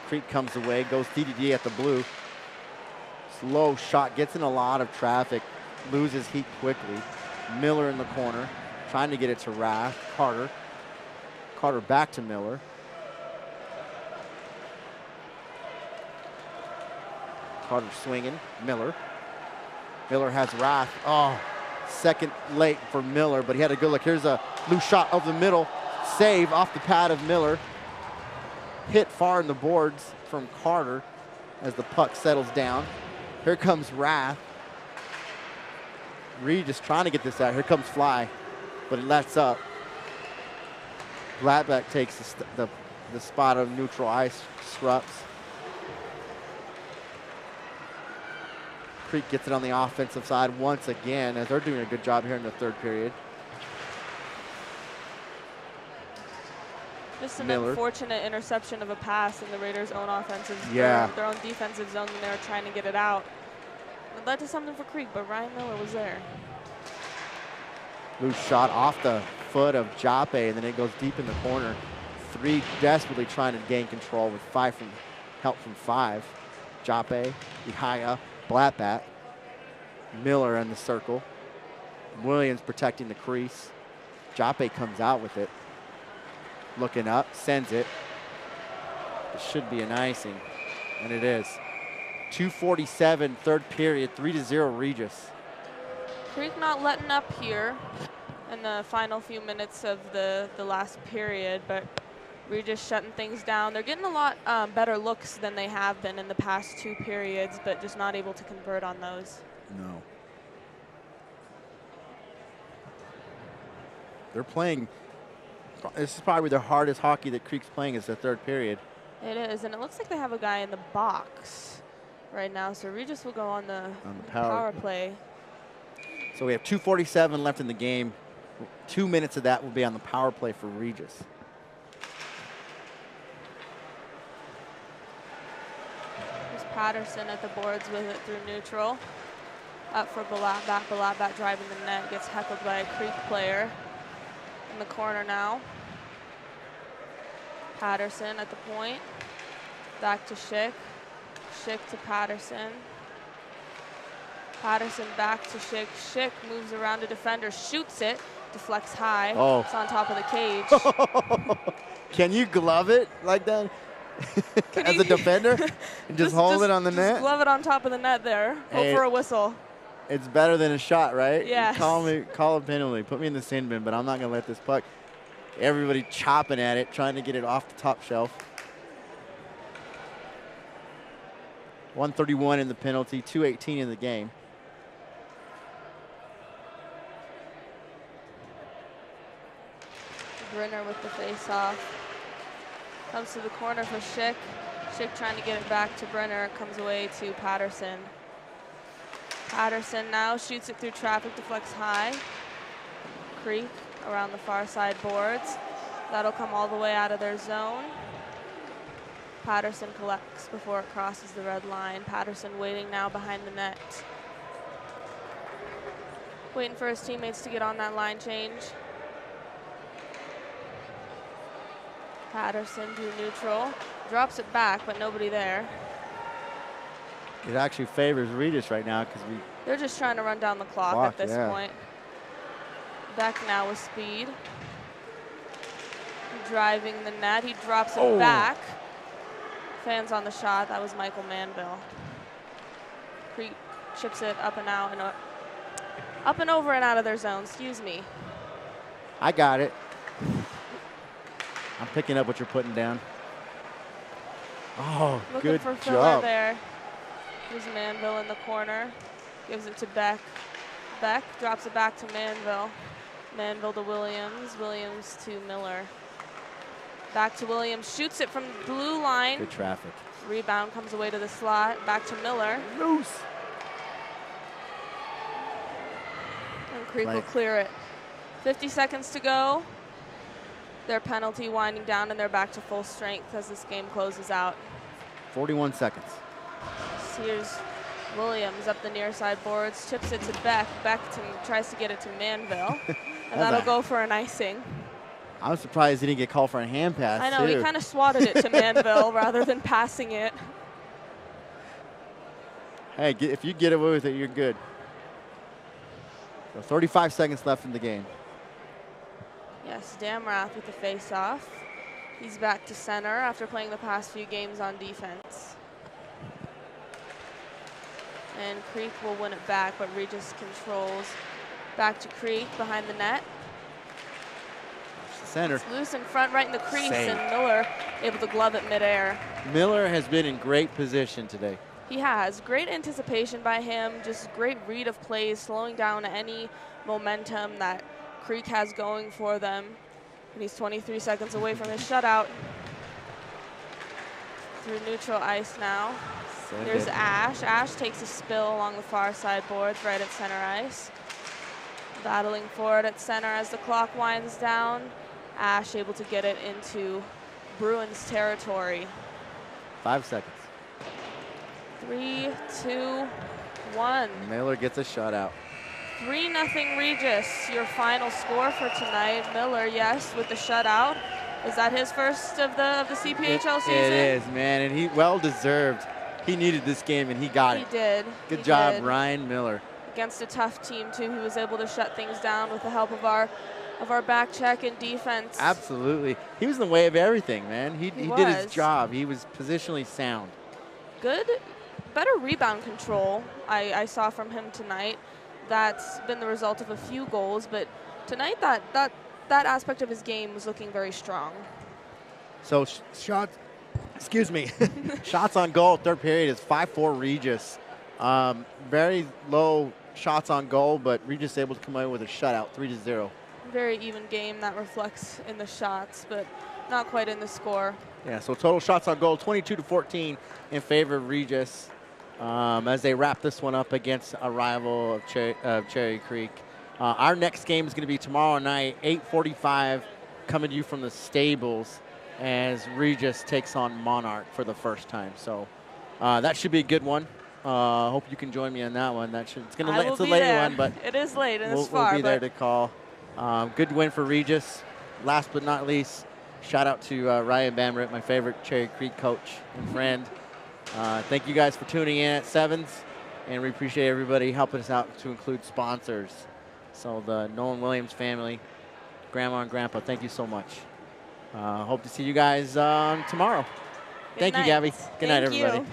Creek comes away, goes DDD at the blue. Slow shot, gets in a lot of traffic, loses heat quickly. Miller in the corner, trying to get it to Rath. Carter. Carter back to Miller. Carter swinging. Miller. Miller has Rath. Oh, second late for Miller, but he had a good look. Here's a loose shot over the middle. Save off the pad of Miller. Hit far in the boards from Carter as the puck settles down. Here comes Rath. Regis trying to get this out. Here comes Fly, but it lets up. Gladbeck takes the spot of neutral ice, disrupts. Creek gets it on the offensive side once again as they're doing a good job here in the third period. Just an Miller. Unfortunate interception of a pass in the Raiders' own offensive, yeah. their own defensive zone when they were trying to get it out. It led to something for Creek, but Ryan Miller was there. Loose shot off the foot of Jape, and then it goes deep in the corner. Three desperately trying to gain control with help from five. Jape, Ihaya, Blattback. Miller in the circle. Williams protecting the crease. Jape comes out with it. Looking up, sends it. It should be an icing, and it is. 2:47, third period, 3-0 Regis. Creek not letting up here in the final few minutes of the last period, but Regis shutting things down. They're getting a lot better looks than they have been in the past two periods, but just not able to convert on those. No. They're playing. This is probably the hardest hockey that Creek's playing is the third period. It is, and it looks like they have a guy in the box right now, so Regis will go on the power play. So we have 2:47 left in the game. 2 minutes of that will be on the power play for Regis. There's Patterson at the boards with it through neutral. Up for Balatbat. Balatbat driving the net, gets heckled by a Creek player. In the corner now. Patterson at the point. Back to Schick. Schick to Patterson. Patterson back to Schick. Schick moves around the defender, shoots it, deflects high. Oh. It's on top of the cage. Can you glove it like that as a defender? And just hold it on the net? Just glove it on top of the net there. Hope for a whistle. It's better than a shot, right? Yeah. Call a penalty. Put me in the sin bin, but I'm not going to let this puck. Everybody chopping at it, trying to get it off the top shelf. 131 in the penalty, 2:18 in the game. Brenner with the face-off. Comes to the corner for Schick. Schick trying to get it back to Brenner. Comes away to Patterson. Patterson now shoots it through traffic, deflects high. Creek around the far side boards. That'll come all the way out of their zone. Patterson collects before it crosses the red line. Patterson waiting now behind the net. Waiting for his teammates to get on that line change. Patterson through neutral. Drops it back, but nobody there. It actually favors Regis right now because they're just trying to run down the clock at this point. Beck now with speed. Driving the net. He drops it back. Fans on the shot. That was Michael Manville. Creek chips it up and out and up and over and out of their zone. Excuse me. I got it. I'm picking up what you're putting down. Oh, looking good for Filler job there. There's Manville in the corner. Gives it to Beck. Beck drops it back to Manville. Manville to Williams. Williams to Miller. Back to Williams. Shoots it from the blue line. Good traffic. Rebound comes away to the slot. Back to Miller. Loose. And Creek will clear it. 50 seconds to go. Their penalty winding down, and they're back to full strength as this game closes out. 41 seconds. Here's Williams up the near side boards, chips it to Beck. Beck tries to get it to Manville, and that'll go for an icing. I'm surprised he didn't get called for a hand pass. I know, he kind of swatted it to Manville rather than passing it. Hey, if you get away with it, you're good. So 35 seconds left in the game. Yes, Damrath with the face-off. He's back to center after playing the past few games on defense. And Creek will win it back, but Regis controls. Back to Creek behind the net. Center. It's loose in front, right in the crease, Save. and Miller able to glove it midair. Miller has been in great position today. He has. Great anticipation by him, just great read of plays, slowing down any momentum that Creek has going for them. And he's 23 seconds away from his shutout. Through neutral ice now. There's Ash. Ash takes a spill along the far side boards right at center ice. Battling for it at center as the clock winds down. Ash able to get it into Bruins territory. 5 seconds. 3, 2, 1. Miller gets a shutout. 3-0 Regis, your final score for tonight. Miller, yes, with the shutout. Is that his first of the CPHL season? It is, man, and he well-deserved. He needed this game, and he got it. He did. Good job, Ryan Miller. Against a tough team, too. He was able to shut things down with the help of our back check and defense. Absolutely. He was in the way of everything, man. He did his job. He was positionally sound. Good, better rebound control I saw from him tonight. That's been the result of a few goals, but tonight that aspect of his game was looking very strong. So shots on goal, third period is 5-4 Regis. Very low shots on goal, but Regis able to come away with a shutout, 3-0. Very even game that reflects in the shots, but not quite in the score. Yeah, so total shots on goal, 22-14 in favor of Regis as they wrap this one up against a rival of Cherry Creek. Our next game is going to be tomorrow night, 8:45, coming to you from the Stables as Regis takes on Monarch for the first time. So that should be a good one. Hope you can join me on that one. It's a late one, but it is late and it's far. We'll be there to call. Good win for Regis. Last but not least, shout out to Ryan Bamritt, my favorite Cherry Creek coach and friend. Thank you guys for tuning in at Sevens, and we appreciate everybody helping us out, to include sponsors. So the Nolan Williams family, Grandma and Grandpa, thank you so much. Hope to see you guys tomorrow. Thank you, Gabby. Good night, everybody.